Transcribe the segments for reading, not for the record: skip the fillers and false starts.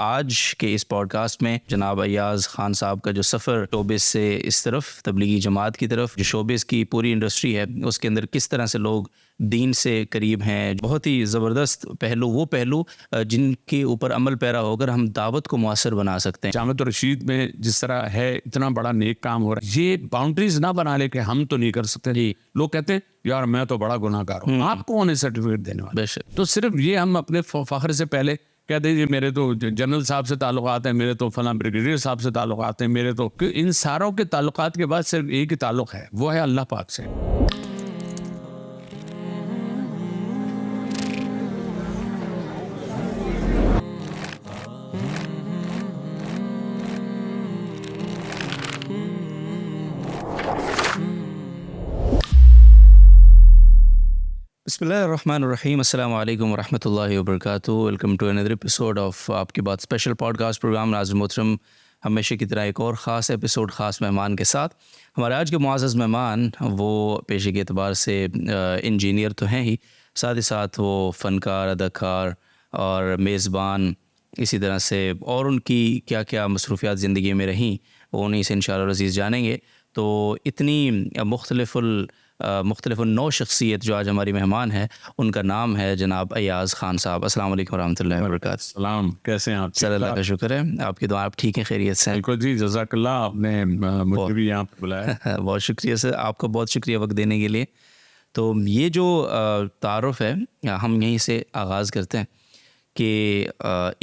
आज के इस पॉडकास्ट में जनाब अय्याज़ ख़ान साहब का जो सफ़र शोबिस से इस तरफ तबलीगी जमात की तरफ, जो शोबिस की पूरी इंडस्ट्री है उसके अंदर किस तरह से लोग दीन से करीब हैं, बहुत ही ज़बरदस्त पहलू, वो पहलू जिनके ऊपर अमल पैरा होकर हम दावत को मुअस्सर बना सकते हैं। जामत रशीद में जिस तरह है, इतना बड़ा नेक काम हो रहा है, ये बाउंड्रीज ना बना ले कि हम तो नहीं कर सकते। जी। लोग कहते हैं यार मैं तो बड़ा गुनाहगार हूँ, आपको कौन है सर्टिफिकेट देने वाला? बेशक। तो सिर्फ ये हम अपने फख्र से पहले कह दीजिए मेरे तो जनरल साहब से ताल्लुकात हैं, मेरे तो फलां ब्रिगेडियर साहब से ताल्लुकात हैं, मेरे तो इन सारों के ताल्लुकात के बाद सिर्फ एक ही ताल्लुक है, वो है अल्लाह पाक से। बिस्मिल्लाहिर्रहमानिर्रहीम, अस्सलाम वालेकुम वरहमतुल्लाहि वबरकातुहू। Welcome to another episode of आपकी बात स्पेशल पॉडकास्ट प्रोग्राम। नाज़िर मोहतरम, हमेशा की तरह एक और ख़ास एपिसोड ख़ास मेहमान के साथ। हमारे आज के मुअज़्ज़ज़ मेहमान वो पेशे के एतबार से इंजीनियर तो हैं ही, साथ ही साथ वो फ़नकार, अदाकार और मेज़बान, इसी तरह से और उनकी क्या क्या मसरूफ़ियात ज़िंदगी में रहीं वो उन्हीं से इंशाअल्लाह अज़ीज़ जानेंगे। तो इतनी मुख्तलिफ़ नौ शख्सियत जो आज हमारी मेहमान है, उनका नाम है जनाब अय्याज़ ख़ान साहब। अस्सलाम वालेकुम वरहमतुल्लाहि वबरकातुहू। सलाम, कैसे हैं आप? सर अल्लाह का शुक्र है, आपकी दुआ, आप ठीक हैं, खैरियत से हैं? बिल्कुल जी, जज़ाकल्लाह, आपने मुझे भी यहाँ पे बुलाया। बहुत शुक्रिया सर, आपका बहुत शुक्रिया वक्त देने के लिए। तो ये जो तारुफ़ है, हम यहीं से आगाज़ करते हैं कि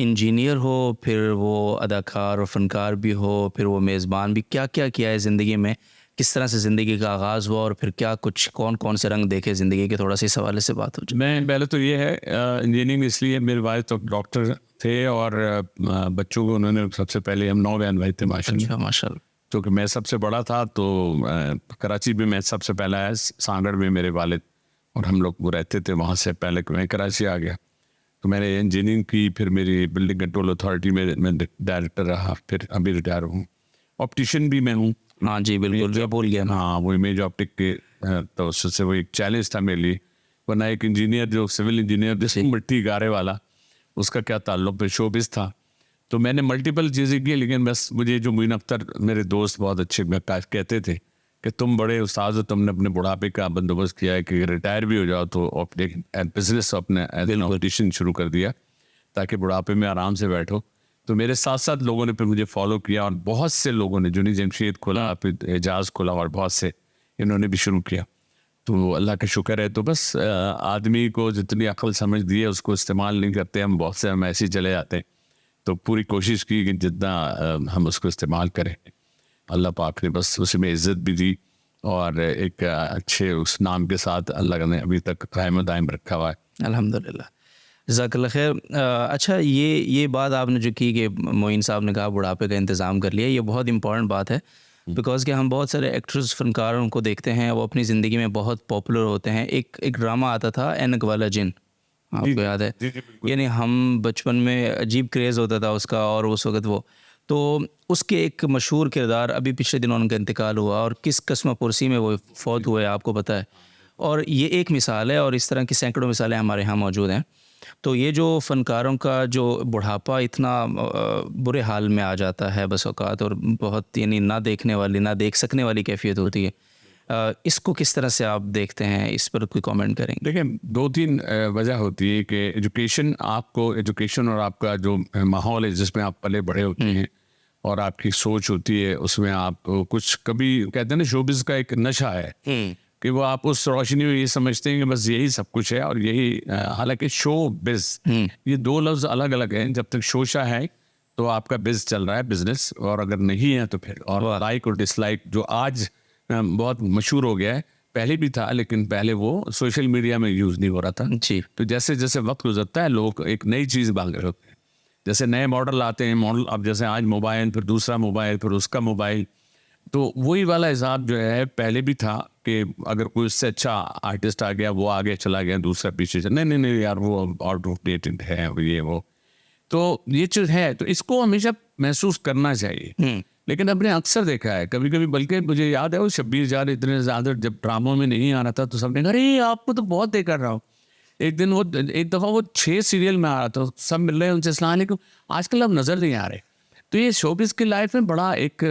इंजीनियर हो, फिर वो अदाकार और फ़नकार भी हो, फिर वो मेज़बान भी, क्या क्या किया है ज़िंदगी में, किस तरह से ज़िंदगी का आगाज़ हुआ और फिर क्या कुछ कौन कौन से रंग देखे ज़िंदगी के, थोड़ा सा इस हवाले से बात हो जाए। मैं पहले तो ये है इंजीनियरिंग इसलिए, मेरे वालिद तो डॉक्टर थे और बच्चों को उन्होंने सबसे पहले, हम 9 बहन भाई थे माशाल्लाह। अच्छा, माशाल्लाह। क्योंकि मैं सबसे बड़ा था तो कराची में मैं सबसे पहला आया, सांगड़ में मेरे वालिद और हम लोग वो रहते थे वहाँ से पहले कि मैं कराची आ गया। तो मैंने इंजीनियरिंग की, फिर मेरी बिल्डिंग कंट्रोल अथॉरिटी में मैं डायरेक्टर रहा, फिर अभी रिटायर हूँ। ऑप्टिशियन भी मैं हूँ। हाँ जी, बिल्कुल, जो बोल गया। हाँ, वो इमेज ऑप्टिक के तो उससे वो एक चैलेंज था मेरे लिए, वरना एक इंजीनियर जो सिविल इंजीनियर जिसको मिट्टी गारे वाला, उसका क्या ताल्लुक पे शोबिस था। तो मैंने मल्टीपल चीज़ें की, लेकिन बस मुझे जो मोइन अख्तर मेरे दोस्त बहुत अच्छे कहते थे कि तुम बड़े उस्ताद हो, तुमने अपने बुढ़ापे का बंदोबस्त किया है कि रिटायर भी हो जाओ तो ऑप्टिक बिजनेस अपने एज एन ऑप्टिशियन शुरू कर दिया ताकि बुढ़ापे में आराम से बैठो। तो मेरे साथ साथ लोगों ने फिर मुझे फॉलो किया और बहुत से लोगों ने, जुनी जमशेद खोला, फिर एजाज खोला और बहुत से इन्होंने भी शुरू किया। तो अल्लाह का शुक्र है। तो बस आदमी को जितनी अक्ल समझ दी है उसको इस्तेमाल नहीं करते हम, बहुत से हम ऐसे ही चले जाते हैं। तो पूरी कोशिश की कि जितना हम उसको इस्तेमाल करें। अल्लाह पाक ने बस उसमें इज़्ज़त भी दी और एक अच्छे उस नाम के साथ अल्लाह ने अभी तक कायम दायम रखा हुआ है। अल्हम्दुलिल्लाह, जज़ाकल्लाह खैर। अच्छा, ये बात आपने जो की कि मोइन साहब ने कहा बुढ़ापे का इंतज़ाम कर लिया, ये बहुत इंपॉर्टेंट बात है। बिकॉज़ कि हम बहुत सारे एक्टर्स, फ़नकारों को देखते हैं, वो अपनी ज़िंदगी में बहुत पॉपुलर होते हैं। एक ड्रामा आता था ऐनक वाला जिन, आपको याद है? यानी हम बचपन में अजीब क्रेज़ होता था उसका, और उस वक़्त वो, तो उसके एक मशहूर किरदार, अभी पिछले दिनों उनका इंतकाल हुआ और किस कस्मा पुरसी में वो फ़ौत हुए, आपको पता है। और ये एक मिसाल है और इस तरह की सैकड़ों मिसालें हमारे यहाँ मौजूद हैं। तो ये जो फ़नकारों का जो बुढ़ापा इतना बुरे हाल में आ जाता है बस औक़ात, और बहुत यानी ना देखने वाली, ना देख सकने वाली कैफ़ियत होती है, इसको किस तरह से आप देखते हैं, इस पर कोई कमेंट करेंगे? देखिए, 2-3 वजह होती है कि एजुकेशन और आपका जो माहौल है जिसमें आप पले बड़े होते हैं और आपकी सोच होती है, उसमें आप कुछ, कभी कहते हैं ना शोबिज़ का एक नशा है कि वो आप उस रोशनी में ये समझते हैं कि बस यही सब कुछ है और यही, हालांकि शो बिज़, ये 2 लफ्ज़ अलग अलग हैं। जब तक शोशा है तो आपका बिज़ चल रहा है, बिजनेस, और अगर नहीं है तो फिर, और लाइक और डिसलाइक जो आज बहुत मशहूर हो गया है, पहले भी था लेकिन पहले वो सोशल मीडिया में यूज़ नहीं हो रहा था जी। तो जैसे जैसे वक्त गुजरता है लोग एक नई चीज़ मांग रहे होते हैं, जैसे नए मॉडल आते हैं, मॉडल अब जैसे आज मोबाइल, फिर दूसरा मोबाइल, फिर उसका मोबाइल, तो वही वाला हिसाब जो है पहले भी था कि अगर कोई उससे अच्छा आर्टिस्ट आ गया, वो आगे चला गया, दूसरा पीछे चला, नहीं यार वो आउट ऑफ डेटेड है, ये वो। तो ये चीज़ है, तो इसको हमेशा महसूस करना चाहिए। लेकिन आपने अक्सर देखा है, कभी कभी, बल्कि मुझे याद है वो 26 हज़ार इतने ज़्यादा जब ड्रामों में नहीं आ रहा था तो सबने कहा अरे आपको तो बहुत देखा रहा हूँ, एक दिन वो एक दफ़ा वो 6 सीरियल में आ रहा था, सब मिल रहे हैं उनसे अस्सलाम वालेकुम, आजकल अब नज़र नहीं आ रहे। तो ये शोबिज़ की लाइफ में बड़ा एक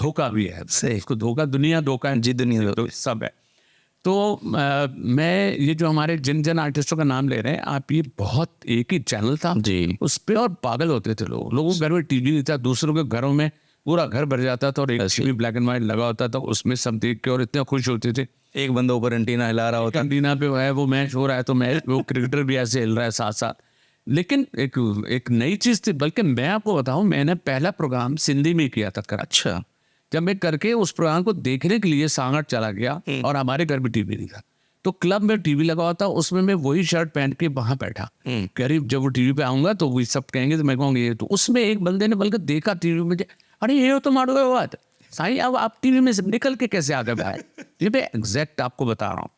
धोखा भी है, सही। इसको दुनिया धोखा है जी, दुनिया तो सब है। तो मैं ये जो हमारे जिन आर्टिस्टों का नाम ले रहे हैं आप, ये बहुत एक ही चैनल था जी। उस पे और पागल होते थे लोगों के घर में टीवी नहीं था, दूसरों के घरों में पूरा घर भर जाता था और एक टीवी ब्लैक एंड व्हाइट लगा होता था, उसमें सब देख के और इतने खुश होते थे। एक बंदा ऊपर एंटीना हिला रहा होता। एंटीना पे है वो मैच हो रहा है तो मैच वो क्रिकेटर भी ऐसे हिल रहा है साथ साथ। लेकिन एक नई चीज़ थी, बल्कि मैं आपको बताऊं, मैंने पहला प्रोग्राम सिंधी में किया था कर। अच्छा। जब मैं करके उस प्रोग्राम को देखने के लिए सांगट चला गया और हमारे घर में टीवी नहीं था, तो क्लब में टीवी लगा हुआ था, उसमें मैं वही शर्ट पहन के वहां बैठा, करीब जब वो टीवी पे आऊंगा तो वही सब कहेंगे तो मैं कहूँगी ये, तो उसमें एक बंदे ने बल्कि देखा टीवी में, अरे ये तो मारो हुआ है साईं, अब आप टीवी में से निकल के कैसे आ गए भाई? ये मैं एग्जैक्ट आपको बता रहा हूँ।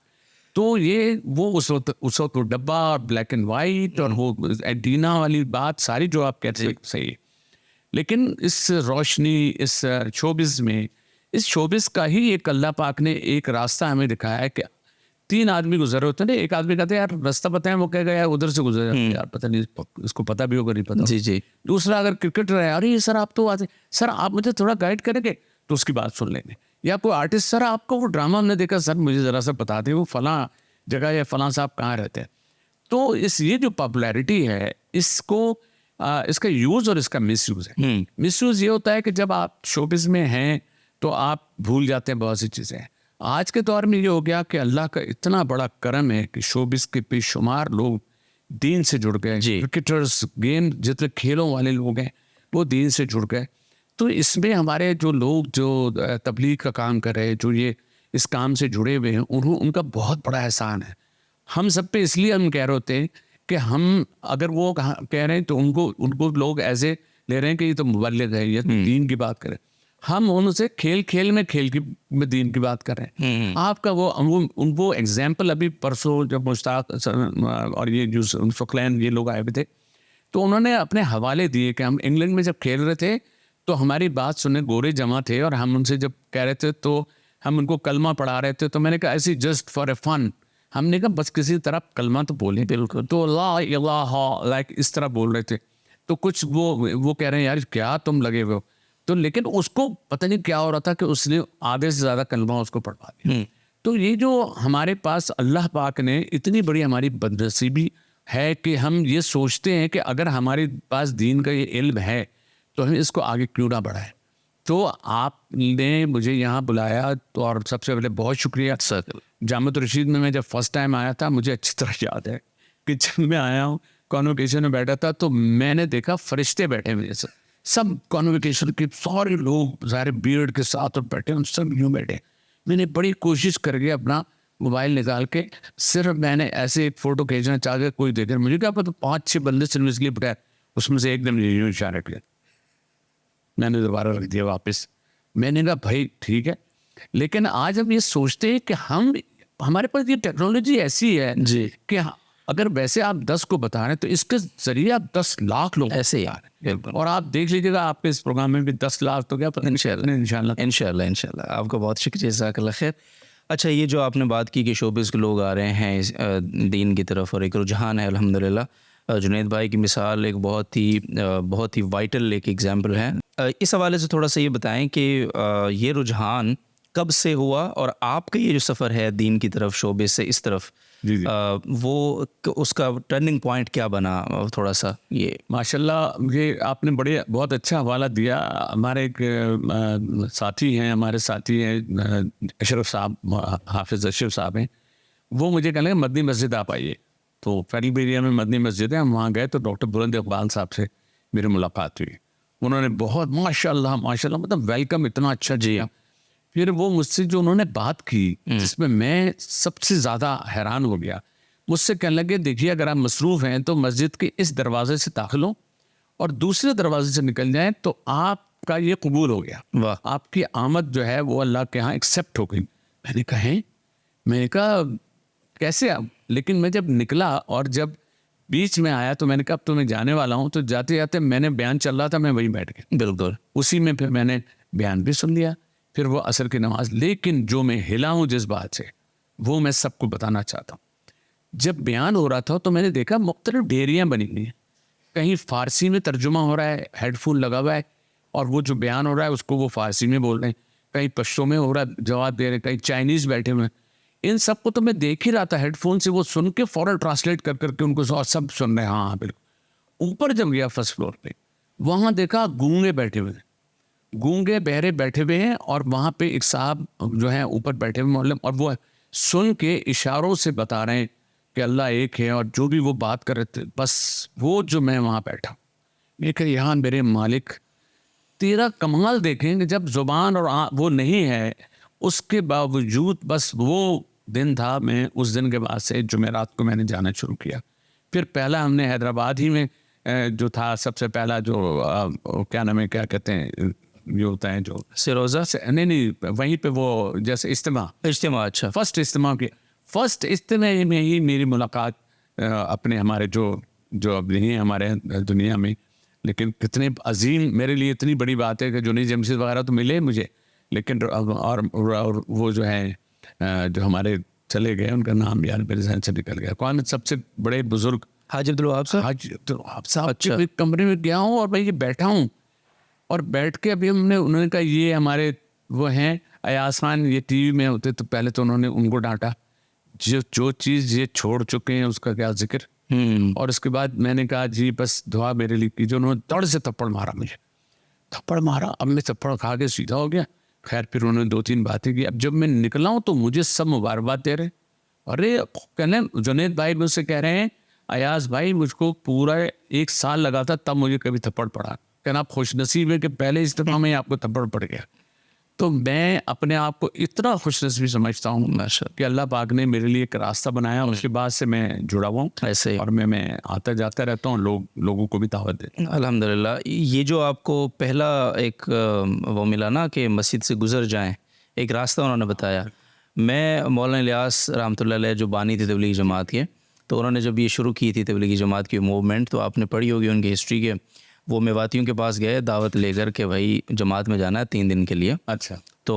तो ये वो उस वक्त वो डब्बा और ब्लैक एंड वाइट और वो एंटीना वाली बात सारी जो आप कहते हैं सही है। लेकिन इस रोशनी, इस शोबिज़ में, इस शोबिज़ का ही एक अल्लाह पाक ने एक रास्ता हमें दिखाया है कि 3 आदमी गुजरे होते हैं ना, एक आदमी कहते हैं यार रास्ता पता है, वो कहेगा यार उधर से गुजरे यार, पता नहीं इसको पता भी होगा नहीं पता। जी, जी। दूसरा अगर क्रिकेटर है, अरे सर आप तो आते, सर आप मुझे थोड़ा गाइड करेंगे, तो उसकी बात सुन लेंगे। या कोई आर्टिस्ट, सर आपको वो ड्रामा हमने देखा, सर मुझे ज़रा सा बता दें वो फलां जगह या फलां साहब कहाँ रहते हैं। तो ये जो पॉपुलैरिटी है इसको इसका यूज़ और इसका मिसयूज़ है। मिसयूज़ ये होता है कि जब आप शोबिज़ में हैं तो आप भूल जाते हैं बहुत सी चीज़ें। आज के दौर में ये हो गया कि अल्लाह का इतना बड़ा करम है कि शोबिज़ के बेशुमार लोग दीन से जुड़ गए। क्रिकेटर्स, गेम जितने खेलों वाले लोग हैं वो दीन से जुड़ गए। तो इसमें हमारे जो लोग जो तबलीग का काम कर रहे हैं, जो ये इस काम से जुड़े हुए हैं, उनका बहुत बड़ा एहसान है। हम सब पे इसलिए हम कह रहे होते हैं कि हम अगर वो कह रहे हैं तो उनको लोग ऐसे ले रहे हैं कि ये तो मुबल्लिग है, ये दीन की बात करें। हम उनसे खेल में दीन की बात कर रहे हैं। आपका वो एग्जाम्पल अभी परसों जब मुश्ताक और ये जो फ़ुकलैन ये लोग आए हुए थे, तो उन्होंने अपने हवाले दिए कि हम इंग्लैंड में जब खेल रहे थे तो हमारी बात सुनने गोरे जमा थे और हम उनसे जब कह रहे थे तो हम उनको कलमा पढ़ा रहे थे, तो मैंने कहा ऐसी जस्ट फॉर ए फन, हमने कहा बस किसी तरह कलमा तो बोले, बिल्कुल, तो ला इलाहा लाइक इस तरह बोल रहे थे। तो कुछ वो कह रहे हैं यार क्या तुम लगे हुए हो, तो लेकिन उसको पता नहीं क्या हो रहा था कि उसने आधे से ज़्यादा कलमा उसको पढ़वा दिया। तो ये जो हमारे पास अल्लाह पाक ने इतनी बड़ी हमारी बदनसीबी है कि हम ये सोचते हैं कि अगर हमारे पास दीन का ये इल्म है तो हम इसको आगे क्यों ना बढ़ाएं। तो आपने मुझे यहाँ बुलाया तो और सबसे पहले बहुत शुक्रिया सर। जामिया रशीद में मैं जब फर्स्ट टाइम आया था, मुझे अच्छी तरह याद है कि जब मैं आया हूँ कॉन्वोकेशन में बैठा था तो मैंने देखा फरिश्ते बैठे हुए सर, सब कॉन्वोकेशन के सारे लोग सारे बियर्ड के साथ बैठे, उन सब यूँ बैठे। मैंने बड़ी कोशिश करके अपना मोबाइल निकाल के सिर्फ मैंने ऐसे एक फ़ोटो खींचना चाह के कोई देखे, मुझे क्या पता 5-6 बंदे सिर्फ इसलिए बैठे, उसमें से एकदम यूँ इशारा किया, मैंने दोबारा रख दिया वापस। मैंने कहा भाई ठीक है, लेकिन आज हम ये सोचते हैं कि हमारे पास ये टेक्नोलॉजी ऐसी है जी कि अगर वैसे आप 10 को बता रहे हैं तो इसके जरिए आप 10 लाख लोग ऐसे यार, और आप देख लीजिएगा आपके इस प्रोग्राम में भी 10 लाख तो क्या पता। इंशाल्लाह आपका बहुत शुक्रिया, जज़ाकल्लाह खैर। अच्छा, ये जो आपने बात की कि शोबिज़ के लोग आ रहे हैं इस दीन की तरफ और एक रुझान है अल्हम्दुलिल्लाह, जुनैद भाई की मिसाल एक बहुत ही वाइटल एक एग्जाम्पल है। इस हवाले से थोड़ा सा ये बताएं कि ये रुझान कब से हुआ और आपका ये जो सफ़र है दीन की तरफ शोबिज़ से इस तरफ, वो उसका टर्निंग पॉइंट क्या बना, थोड़ा सा ये। माशाल्लाह मुझे आपने बहुत अच्छा हवाला दिया। हमारे एक साथी हैं अशरफ साहब, हाफिज़ अशरफ साहब हैं, वो मुझे कहने लगे मदनी मस्जिद आप आइए। तो फेडरल एरिया में मदनी मस्जिद है, हम वहाँ गए तो डॉक्टर बुलंद इकबाल साहब से मेरी मुलाकात हुई। उन्होंने बहुत माशाल्लाह मतलब वेलकम इतना अच्छा किया। फिर वो मुझसे जो उन्होंने बात की जिसमें मैं सबसे ज़्यादा हैरान हो गया, मुझसे कहने लगे देखिए अगर आप मसरूफ़ हैं तो मस्जिद के इस दरवाजे से दाखिल हो और दूसरे दरवाजे से निकल जाएं तो आपका ये कबूल हो गया, वाह, आपकी आमद जो है वो अल्लाह के यहाँ एक्सेप्ट हो गई। मैंने कहा कैसे आप, लेकिन मैं जब निकला और जब बीच में आया तो मैंने कहा अब तो मैं जाने वाला हूँ, तो जाते जाते मैंने बयान चल रहा था, मैं वहीं बैठ गया, बिल्कुल उसी में फिर मैंने बयान भी सुन लिया, फिर वो असर की नमाज। लेकिन जो मैं हिला हूँ जिस बात से वो मैं सबको बताना चाहता हूँ जब बयान हो रहा था तो मैंने देखा मुख्तलिफ डेयरियाँ बनी हुई हैं, कहीं फ़ारसी में तर्जुमा हो रहा है, हेडफोन लगा हुआ है और वो जो बयान हो रहा है उसको वो फ़ारसी में बोल रहे हैं, कहीं पश्तो में हो रहा है जवाब दे रहे हैं, कहीं चाइनीज़ बैठे हुए हैं। इन सब को तो मैं देख ही रहा था हेडफोन से, वो सुन के फ़ौरन ट्रांसलेट कर करके उनको और सब सुन रहे हैं, हाँ हाँ बिल्कुल। ऊपर जब गया फर्स्ट फ्लोर पे, वहाँ देखा गूंगे बैठे हुए हैं, गूंगे बहरे बैठे हुए हैं और वहाँ पे एक साहब जो है ऊपर बैठे हुए मौलम, और वो सुन के इशारों से बता रहे हैं कि अल्लाह एक है, और जो भी वो बात कर रहे थे बस वो जो मैं वहाँ बैठा, मैं कहा यहाँ मेरे मालिक तेरा कमाल देखेंगे, जब जुबान और वो नहीं है उसके बावजूद बस वो दिन था। मैं उस दिन के बाद से जुमेरात को मैंने जाना शुरू किया। फिर पहला हमने हैदराबाद ही में जो था सबसे पहला जो क्या नाम है, क्या कहते हैं, ये होता है जो सिरोजा नहीं वहीं पे वो जैसे इज्तिमा अच्छा फर्स्ट इज्तिमा में ही मेरी मुलाकात अपने हमारे जो अब नहीं है हमारे दुनिया में, लेकिन कितने अजीम मेरे लिए इतनी बड़ी बात है कि जुनैद जमशेद वगैरह तो मिले मुझे, लेकिन और वो जो है जो हमारे चले गए उनका नाम यार मेरे जहन से निकल गया, कौन सबसे बड़े बुजुर्ग हाजी अब्दुल वहाब साहब। हाजी अब्दुल वहाब साहब के कमरे में गया हूँ और मैं ये बैठा हूँ और बैठ के अभी उन्होंने कहा ये हमारे वो हैं अयाज खान, ये टीवी में होते, तो पहले तो उन्होंने उनको डांटा, जो चीज़ ये छोड़ चुके हैं उसका क्या जिक्र। और उसके बाद मैंने कहा जी बस दुआ मेरे लिए कीजिए। उन्होंने तड़ से थप्पड़ मारा, मुझे थप्पड़ मारा, अब मैं थप्पड़ खा के सीधा हो गया। खैर फिर उन्होंने 2-3 बातें की। अब जब मैं निकला हूँ तो मुझे सब मुबारकबाद दे रहे, अरे कहने जुनैद भाई मुझसे कह रहे हैं अयाज भाई मुझको पूरा 1 साल लगा था तब मुझे कभी थप्पड़ पड़ा, कहना आप खुशनसीब है कि पहले इज्तिमा में आपको थप्पड़ पड़ गया। तो मैं अपने आप को इतना खुशनसीब समझता हूँ कि अल्लाह पाक ने मेरे लिए एक रास्ता बनाया, उसके बाद से मैं जुड़ा हुआ हूँ ऐसे ही और मैं आता जाता रहता हूँ, लोगों को भी दावत देता हूँ। अल्हम्दुलिल्लाह। ये जो आपको पहला एक वो मिला ना कि मस्जिद से गुजर जाएं, एक रास्ता उन्होंने बताया। मैं मौलाना इलियास रहमतुल्लाह अलैह जो बानी थे तबलीगी जमात के, तो उन्होंने जब ये शुरू की थी तबलीगी जमात की मूवमेंट, तो आपने पढ़ी होगी उनकी हिस्ट्री के, वो मेवातियों के पास गए दावत लेकर के भाई जमात में जाना है 3 दिन के लिए। अच्छा। तो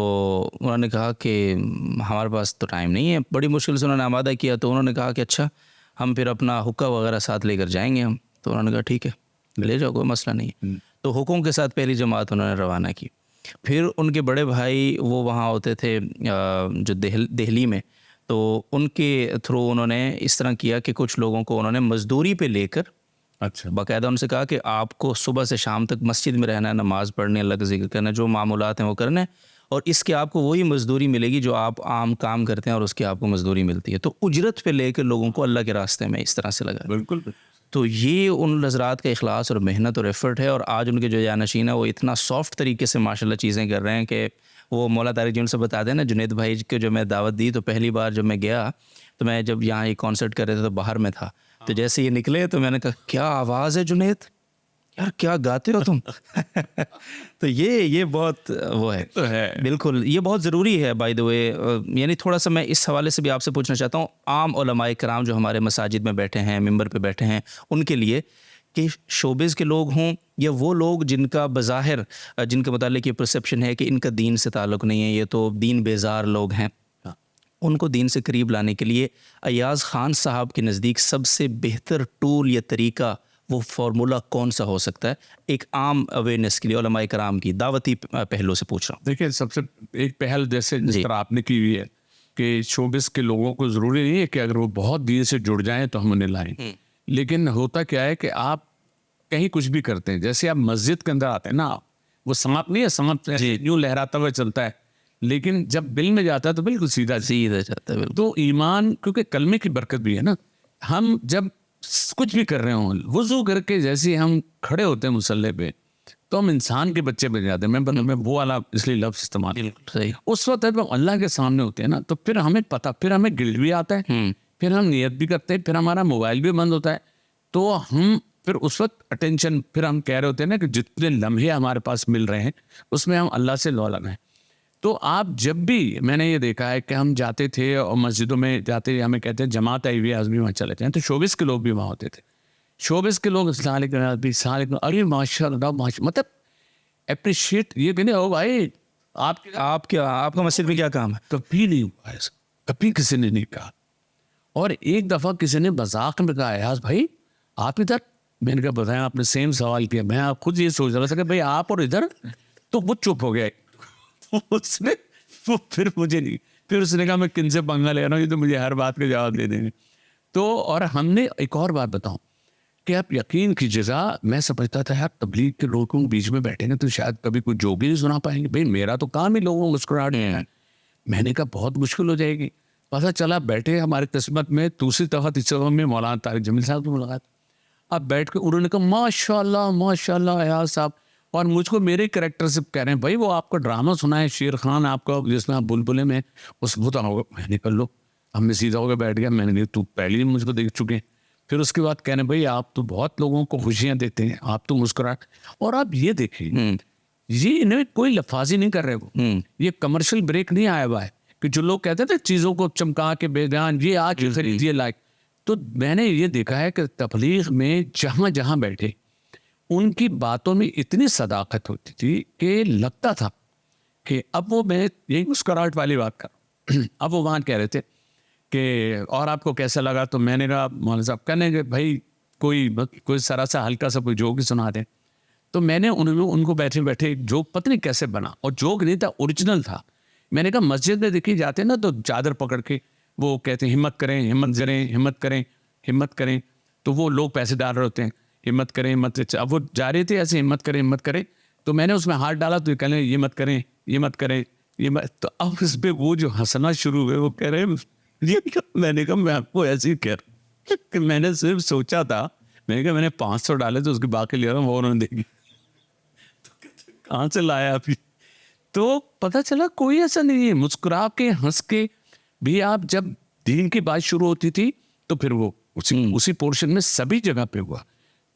उन्होंने कहा कि हमारे पास तो टाइम नहीं है, बड़ी मुश्किल से उन्होंने आमादा किया। तो उन्होंने कहा कि अच्छा हम फिर अपना हुक्का वगैरह साथ लेकर जाएंगे हम। तो उन्होंने कहा ठीक है ले जाओ, कोई मसला नहीं है। तो हुक्कों के साथ पहली जमात उन्होंने रवाना की। फिर उनके बड़े भाई वो वहाँ होते थे जो दिल्ली में, तो उनके थ्रू उन्होंने इस तरह किया कि कुछ लोगों को उन्होंने मज़दूरी पे लेकर, अच्छा, बाकायदा उनसे कहा कि आपको सुबह से शाम तक मस्जिद में रहना है, नमाज़ पढ़नी, अल्लाह का जिक्र करना, जो मामूलात हैं वो करना है, और इसके आपको वही मज़दूरी मिलेगी जो आप आम काम करते हैं और उसकी आपको मज़दूरी मिलती है। तो उजरत पे लेकर लोगों को अल्लाह के रास्ते में इस तरह से लगा। बिल्कुल। तो ये उन हज़रात का इखलास और मेहनत और एफ़र्ट है। और आज उनके जो जानशीन है वो इतना सॉफ्ट तरीके से माशाल्लाह चीज़ें कर रहे हैं कि वो मौला तारिक जी उनसे बता दें ना, जुनैद भाई को जो मैं दावत दी तो पहली बार जब मैं गया, तो मैं जब यहाँ ये कॉन्सर्ट कर रहे थे तो बाहर में था, तो जैसे ये निकले तो मैंने कहा क्या आवाज़ है जुनैद, यार क्या गाते हो तुम। तो ये बहुत वो है, तो है बिल्कुल ये बहुत ज़रूरी है बाय द वे। यानी थोड़ा सा मैं इस हवाले से भी आपसे पूछना चाहता हूँ, आम उलमाए कराम जो हमारे मसाजिद में बैठे हैं, मिंबर पे बैठे हैं, उनके लिए कि शोबिज़ के लोग हों या वो लोग जिनका बज़ाहिर जिनके मुतालिक ये परसेप्शन है कि इनका दीन से ताल्लुक़ नहीं है, ये तो दीन बेजार लोग हैं, उनको दीन से करीब लाने के लिए अयाज़ ख़ान साहब के नज़दीक सबसे बेहतर टूल या तरीका, वो फार्मूला कौन सा हो सकता है एक आम अवेयरनेस के लिए? उलमाए कराम की दावती पहलू से पूछ रहा हूँ। देखिए, सबसे एक पहल जैसे जिस तरह आपने की हुई है कि शोबिस के लोगों को ज़रूरी नहीं है कि अगर वो बहुत दीन से जुड़ जाएं तो हम उन्हें लाएं, लेकिन होता क्या है कि आप कहीं कुछ भी करते हैं, जैसे आप मस्जिद के अंदर आते हैं ना, वो सांप नहीं है, सांप यूँ लहराता हुआ चलता है, लेकिन जब दिल में जाता है तो बिल्कुल सीधा जाता है। तो ईमान, क्योंकि कलमे की बरकत भी है ना, हम जब कुछ भी कर रहे हों, वुज़ू करके जैसे हम खड़े होते हैं मुसल्ले पे, तो हम इंसान के बच्चे बन जाते हैं। मैं वो वाला इसलिए लफ्ज़ इस्तेमाल, सही। उस वक्त जब हम अल्लाह के सामने होते हैं ना, तो फिर हमें पता, फिर हमें गिल्ट भी आता है, फिर हम नियत भी करते हैं, फिर हमारा मोबाइल भी बंद होता है, तो हम फिर उस वक्त अटेंशन, फिर हम कह रहे होते हैं ना कि जितने लम्हे हमारे पास मिल रहे हैं उसमें हम अल्लाह से लौ लगाएं। तो आप जब भी, मैंने ये देखा है कि हम जाते थे और मस्जिदों में जाते, हमें कहते हैं जमात आई हुई है, आज भी वहाँ चले जाएँ, तो शोबिस के लोग भी वहाँ होते थे। शोबिस के लोग अरे माशाल्लाह, मतलब अप्रिशिएट, ये कहने ओ भाई आपका मस्जिद में क्या काम है? कभी नहीं हुआ ऐसा, कभी किसी ने नहीं कहा। और एक दफ़ा किसी ने मजाक में कहा, अयाज भाई आप इधर, मैंने कहा बताया, आपने सेम सवाल किया, मैं आप खुद ये सोच रहा था कि भाई आप और इधर, तो वो चुप हो गया। तो उसने वो फिर मुझे नहीं, फिर उसने कहा मैं किन से पंगा ले रहा हूँ, ये तो मुझे हर बात का जवाब दे देंगे। तो और हमने एक और बात बताऊं कि आप यकीन कीजिएगा, मैं समझता था यार तबलीग के लोगों के बीच में बैठेंगे तो शायद कभी कोई जोक भी नहीं सुना पाएंगे, भाई मेरा तो काम ही लोगों को मुस्कुराहट देना है। मैंने कहा बहुत मुश्किल हो जाएगी। पता चला बैठे हमारी किस्मत में दूसरी दफ़ा तीसरी दफ़ा में मौलाना तारिक जमील साहब की मुलाकात। अब बैठ के उन्होंने कहा माशाल्लाह माशाल्लाह अयाज साहब, और मुझको मेरे कैरेक्टर से कह रहे हैं भाई वो आपका ड्रामा सुना है शेर खान आपका जिसमें आप बुलबुले में उस वो तो होगा। मैंने कहा लो, अब मैं सीधा होकर बैठ गया। मैंने कहा तू पहले ही मुझको देख चुके हैं। फिर उसके बाद कहने भाई आप तो बहुत लोगों को खुशियाँ देते हैं, आप तो मुस्कुराहट। और आप ये देखिए ये इन्हें कोई लफाजी नहीं कर रहे वो, ये कमर्शियल ब्रेक नहीं आया हुआ है कि जो लोग कहते थे चीज़ों को चमका के बेजान ये आज खरीदिए लाइक। तो मैंने ये देखा है कि तबलीग में जहाँ जहाँ बैठे उनकी बातों में इतनी सदाकत होती थी कि लगता था कि अब वो, मैं यही मुस्कुराहट वाली बात कर अब वो वहाँ कह रहे थे कि और आपको कैसा लगा, तो मैंने कहा मौलाना साहब कहने कि भाई कोई सरा सा हल्का सा कोई जोक ही सुना दें। तो मैंने उनको बैठे बैठे एक जोक पता नहीं कैसे बना, और जोक नहीं था, ओरिजिनल था। मैंने कहा मस्जिद में देखी जाते ना तो चादर पकड़ के वो कहते हैं हिम्मत करें हिम्मत करें हिम्मत करें हिम्मत करें, तो वो लोग पैसे डाल रहे होते हैं हिम्मत करें हिम्मत करें। अब वो जा रहे थे ऐसे हिम्मत करें, तो मैंने उसमें हाथ डाला तो कहने ये मत करें ये मत करें ये मत, तो अब इस पर वो जो हंसना शुरू हुए, वो कह रहे हैं ये मैंने कहा मैं आपको ऐसे ही कह रहा कि मैंने सिर्फ सोचा था, मैंने कहा मैंने 500 डाले तो उसके बाकी ले रहा हूँ वो उन्होंने देगी। कहाँ से लाया अभी? तो पता चला कोई ऐसा नहीं है, मुस्कुरा के हंस के भी आप जब दीन की बात शुरू होती थी तो फिर वो उसी पोर्शन में सभी जगह पे हुआ।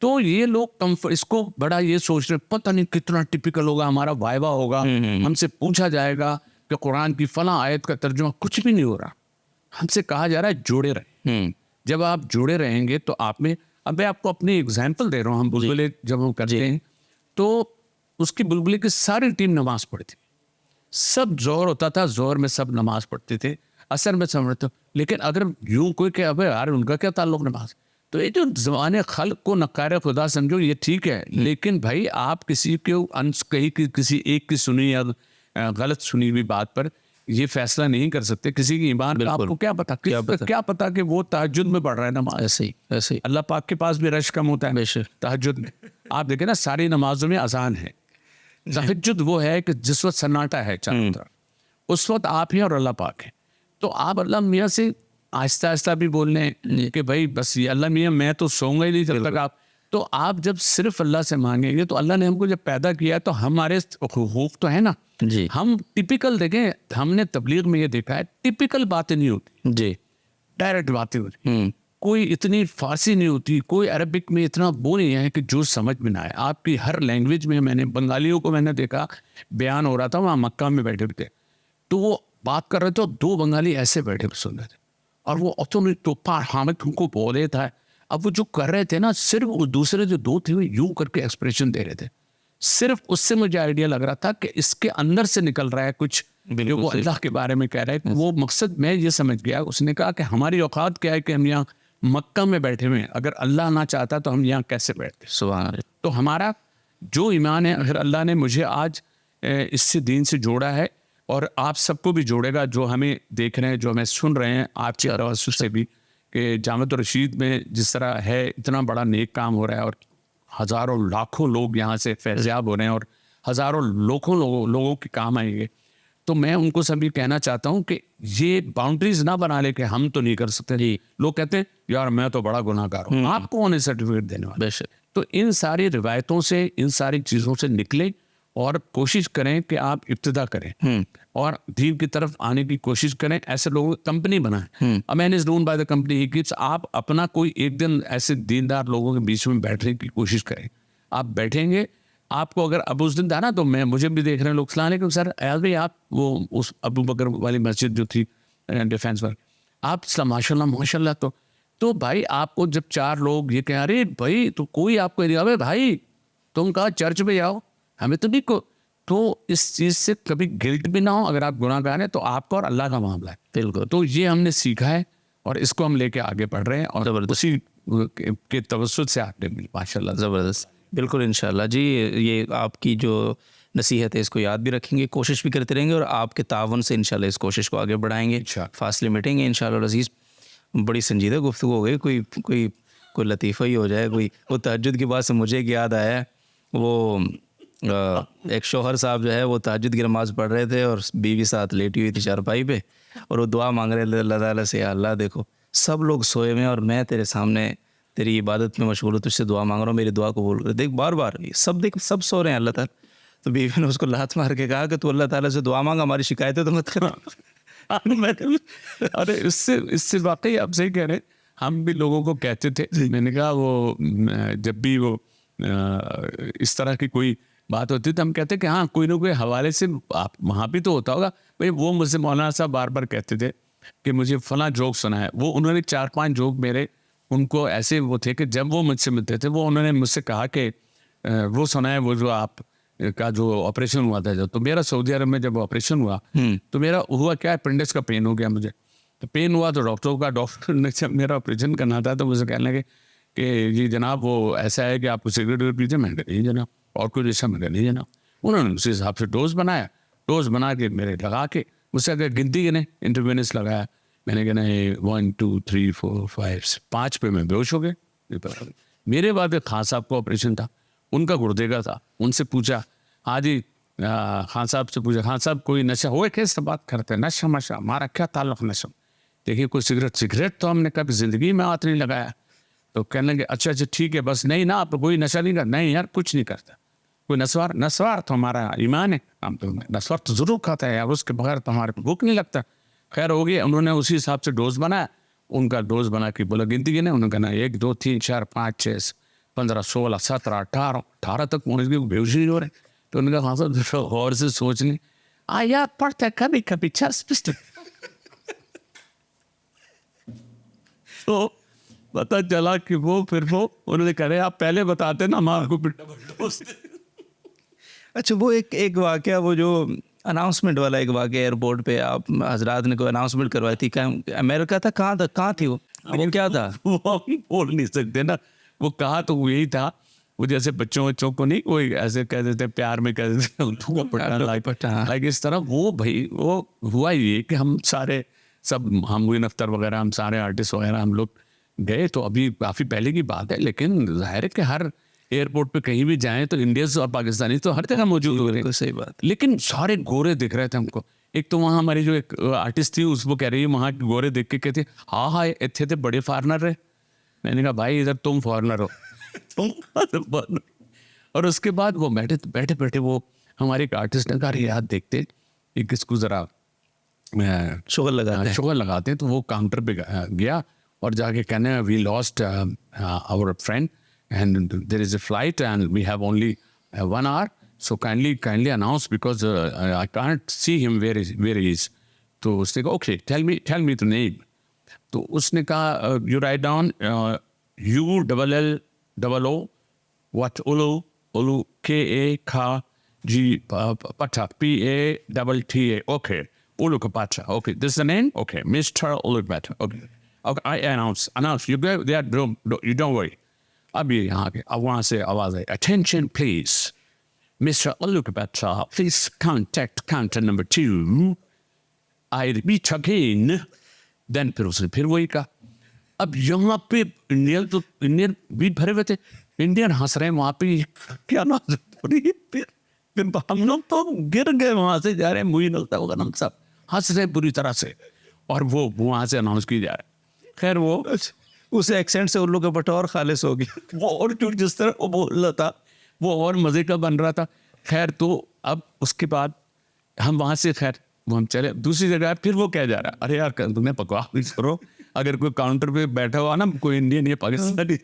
तो ये लोग इसको बड़ा ये सोच रहे पता नहीं कितना टिपिकल होगा, हमारा वाइवा होगा, हमसे पूछा जाएगा कि कुरान की फला आयत का तर्जुमा, कुछ भी नहीं हो रहा। हमसे कहा जा रहा है जुड़े रहे। जब आप जुड़े रहेंगे तो आप में, अब मैं आपको अपनी एग्जाम्पल दे रहा हूँ, हम बुलबुले जब हम करते हैं तो उसकी बुलबुले की सारी टीम नमाज पढ़ती, सब जोर होता था, जोर में सब नमाज पढ़ते थे, असर में समझते। लेकिन अगर यूं कोई कि अबे यार उनका क्या ताल्लुक नमाज, तो ये जो ज़माने खल्क को नकार खुदा समझो ये ठीक है, लेकिन भाई आप किसी के अंश कहीं किसी एक की सुनी या गलत सुनी हुई बात पर ये फैसला नहीं कर सकते किसी की ईमान का। आपको क्या पता क्या पता कि वो तहज्जुद में पढ़ रहा है नमाज। ऐसे ही अल्लाह पाक के पास भी रश कम होता है तहज्जुद में। आप देखें ना सारी नमाजों में अजान है। तहज्जुद वो है कि जिस वक्त सन्नाटा है चारों तरफ, उस वक्त आप ही और अल्लाह पाक है। तो आप अल्लाह मियाँ से आहिस्ता आहिस्ता भी बोल लें कि भाई बस ये अल्लाह मियाँ मैं तो सोऊंगा ही नहीं जब तक आप, तो आप जब सिर्फ अल्लाह से मांगेंगे तो अल्लाह ने हमको जब पैदा किया तो हमारे हुकूक तो है ना जी। हम टिपिकल देखें, हमने तबलीग में ये देखा है टिपिकल बातें नहीं होती जी, डायरेक्ट बातें होती। कोई इतनी फारसी नहीं होती, कोई अरबिक में इतना वो नहीं है कि जो समझ में ना आए। आपकी हर लैंग्वेज में, मैंने बंगालियों को मैंने देखा बयान हो रहा था वहाँ मक्का में बैठे थे, तो वो बात कर रहे थे, 2 बंगाली ऐसे बैठे सुन रहे थे और वो ऑटोमेटिक तो पार हामिद उनको बोले था। अब वो जो कर रहे थे ना, सिर्फ वो दूसरे जो 2 थे वो यूं करके एक्सप्रेशन दे रहे थे, सिर्फ उससे मुझे आइडिया लग रहा था कि इसके अंदर से निकल रहा है कुछ जो वो अल्लाह के बारे में कह रहा है। वो मकसद मैं ये समझ गया, उसने कहा कि हमारी औकात क्या है कि हम यहाँ मक्का में बैठे हुए हैं, अगर अल्लाह ना चाहता तो हम यहाँ कैसे बैठते। सुभान अल्लाह। तो हमारा जो ईमान है, अगर अल्लाह ने मुझे आज इससे दीन से जोड़ा है और आप सबको भी जोड़ेगा, जो हमें देख रहे हैं, जो हमें सुन रहे हैं आपकी तवज्जो से भी, कि जामिअत रशीद में जिस तरह है इतना बड़ा नेक काम हो रहा है और हज़ारों लाखों लोग यहाँ से फैज़याब हो रहे हैं और हज़ारों लोगों के काम आएंगे। तो मैं उनको सभी कहना चाहता हूँ कि ये बाउंड्रीज ना बना ले कि हम तो नहीं कर सकते जी। लोग कहते हैं यार मैं तो बड़ा गुनाहगार हूँ, आपको कौन है सर्टिफिकेट देने वाला। बेशक। तो इन सारी रिवायतों से, इन सारी चीज़ों से निकले और कोशिश करें कि आप इब्तिदा करें और दीन की तरफ आने की कोशिश करें। ऐसे लोगों की कंपनी बनाएं। A man is known by the company he keeps. आप अपना कोई एक दिन ऐसे दीनदार लोगों के बीच में बैठने की कोशिश करें। आप बैठेंगे, आपको अगर अब उस दिन था ना, तो मुझे भी देख रहे हैं लोग, सलाम अलैकुम सर, अयाज भाई आप वो उस अबू बकर वाली मस्जिद जो थी डिफेंस पर, आप माशाल्लाह माशाल्लाह। तो भाई आपको जब 4 लोग ये कहें अरे भाई तो कोई आपको अबे भाई तुम कहा चर्च में जाओ, हमें तो नहीं को, तो इस चीज़ से कभी गिल्ट भी ना हो। अगर आप गुनाहगार हैं तो आपका और अल्लाह का मामला है। बिल्कुल। तो ये हमने सीखा है और इसको हम लेके आगे बढ़ रहे हैं और उसी के तवज्जुह से आपने माशाल्लाह। ज़बरदस्त, बिल्कुल इंशाल्लाह जी। ये आपकी जो नसीहत है इसको याद भी रखेंगे, कोशिश भी करते रहेंगे और आपके तावन से इंशाल्लाह इस कोशिश को आगे बढ़ाएंगे, फासले मिटेंगे इंशाल्लाह अज़ीज़। बड़ी संजीदा गुफ्तगू हो गई, कोई लतीफ़ा ही हो जाए कोई। वो तहज्जुद की बात से मुझे एक याद आया, वो एक शौहर साहब जो है वो तहज्जुद की नमाज़ पढ़ रहे थे और बीवी साथ लेटी हुई थी चारपाई पे और वो दुआ मांग रहे थे अल्लाह ताला से, या अल्लाह देखो सब लोग सोए हुए हैं और मैं तेरे सामने तेरी इबादत में मशगूल हूँ, तुझसे दुआ मांग रहा हूँ, मेरी दुआ कबूल कर। देख बार बार देख सब सो रहे हैं अल्लाह ताला। तो बीवी ने उसको लात मार के कहा कि तू अल्लाह ताला से दुआ मांग, हमारी शिकायतें तो मत कर। अरे इससे वाकई आप सही कह रहे हैं। हम भी लोगों को कहते थे, मैंने कहा वो जब भी वो इस तरह की कोई बात होती तो हम कहते कि हाँ कोई ना कोई हवाले से आप वहाँ भी तो होता होगा भाई। वो मुझसे मौलाना साहब बार बार कहते थे कि मुझे फला जोक सुना है। वो उन्होंने 4-5 जोक मेरे उनको ऐसे वो थे कि जब वो मुझसे मिलते थे वो उन्होंने मुझसे कहा कि वो सुना है वो जो आप का जो ऑपरेशन हुआ था जब, तो मेरा सऊदी अरब में जब ऑपरेशन हुआ तो मेरा हुआ क्या, अपेंडिक्स का पेन हो गया मुझे। तो पेन हुआ तो डॉक्टर ने जब मेरा ऑपरेशन करना था तो मुझे कहने लगे कि जी जनाब वो ऐसा है कि आपको सिगरेट वगैरह पीते। मैंने कहा नहीं जनाब, और कुछ ऐसा मैंने कहा नहीं जनाब। उन्होंने उसी हिसाब से डोज बना के मेरे लगा के मुझसे अगर गिनती गिने इंटरवेनेंस लगाया। मैंने कहा नहीं 1 2 3 4 5 5 पे मैं बेहोश हो गए। मेरे बाद खान साहब का ऑपरेशन था, उनका गुर्दे का था। उनसे पूछा हाँ जी खान साहब से पूछा खान साहब कोई नशा हो कैसे बात करते हैं, नशा मशा हमारा क्या ताल्लुक नशा। देखिए कोई सिगरेट तो हमने कभी ज़िंदगी में हाथ नहीं लगाया। तो कहने लगे अच्छा ठीक है बस, नहीं ना आप कोई नशा नहीं करता। नहीं यार कुछ नहीं करता। कोई नस्वार तो हमारा ईमान है, हम तो नस्वार तो ज़रूर खाता है यार, उसके बगैर तो हमारे भूख नहीं लगता। खैर हो गया, उन्होंने उसी हिसाब से डोज बनाया। उनका डोज बना के बोला गिनती गिने, उन्होंने कहना 1 2 3 4 5 6 15 16 17 18 तक पहुँच गए, बेहोश नहीं हो रहे। तो उन्होंने कहा हाँ सर गौर से सोच लें आया पढ़ता कभी कभी तो पता चला कि वो फिर वो उन्होंने कहा आप पहले बताते ना हम आपको डोज। अच्छा वो एक वाकया, वो जो अनाउंसमेंट वाला एक वाकया एयरपोर्ट पे आप हजरात ने कोई अनाउंसमेंट करवाई थी, अमेरिका था, कहाँ थी वो क्या था? वो हम बोल नहीं सकते ना, वो कहा तो यही था। वो जैसे बच्चों को नहीं कोई ऐसे कह देते प्यार में कह देते लाइक इस तरह। वो भाई वो हुआ ये कि हम सारे सब हम अख्तर वगैरह हम सारे आर्टिस्ट वगैरह हम लोग गए। तो अभी काफ़ी पहले की बात है, लेकिन जाहिर है कि हर एयरपोर्ट पे कहीं भी जाएं तो इंडियंस और पाकिस्तानी तो हर जगह मौजूद हो रहे हैं। सही बात। लेकिन सारे गोरे दिख रहे थे हमको। एक तो वहाँ हमारी जो एक आर्टिस्ट थी उसको कह रही है वहाँ के गोरे देख के कहती हाँ इतने थे बड़े फॉरनर रहे। मैंने कहा भाई इधर तुम फॉरनर हो तुम। और उसके बाद वो बैठे वो हमारे एक आर्टिस्ट ने कहा यार देखते एक इसको जरा शुगर लगाते हैं। तो वो काउंटर पे गया और जाके कहने we lost our friend and there is a flight and we have only 1 hour, so kindly announce because I can't see him where he is. तो उसने कहा okay tell me the name. तो उसने कहा you write down ULLO what Ulu KA Ka G Pata PATTA. Okay, Ulu Kapata. Okay, this is the name. Okay, Mr. Ulu Kapata. Okay, I announce you go there. You don't worry. अभी यहाँ के अब वहाँ से आवाज़ आई attention please Mr. Alukabata please contact counter number 2. I repeat again. Then फिर उसने फिर वही कहा। अब यहाँ पे इंडियन भी भरे हुए थे, इंडियन हंस रहे हैं वहाँ पे क्या ना फिर हम लोग तो गिर गए वहाँ से जा रहे हैं। मुझे लगता होगा ना सब हंस रहे बुरी तरह से और वो वहाँ से अनाउंस की जा रहा है। खैर वो उस एक्सेंट से उन लोगों का बटौर खालिस हो गया। वो और जिस तरह वो बोल रहा था वो और मज़े का बन रहा था। खैर तो अब उसके बाद हम वहाँ से खैर वो हम चले दूसरी जगह। फिर वो क्या जा रहा अरे यार तुम्हें बकवास नहीं करो, अगर कोई काउंटर पे बैठा हुआ ना कोई इंडियन या पाकिस्तानी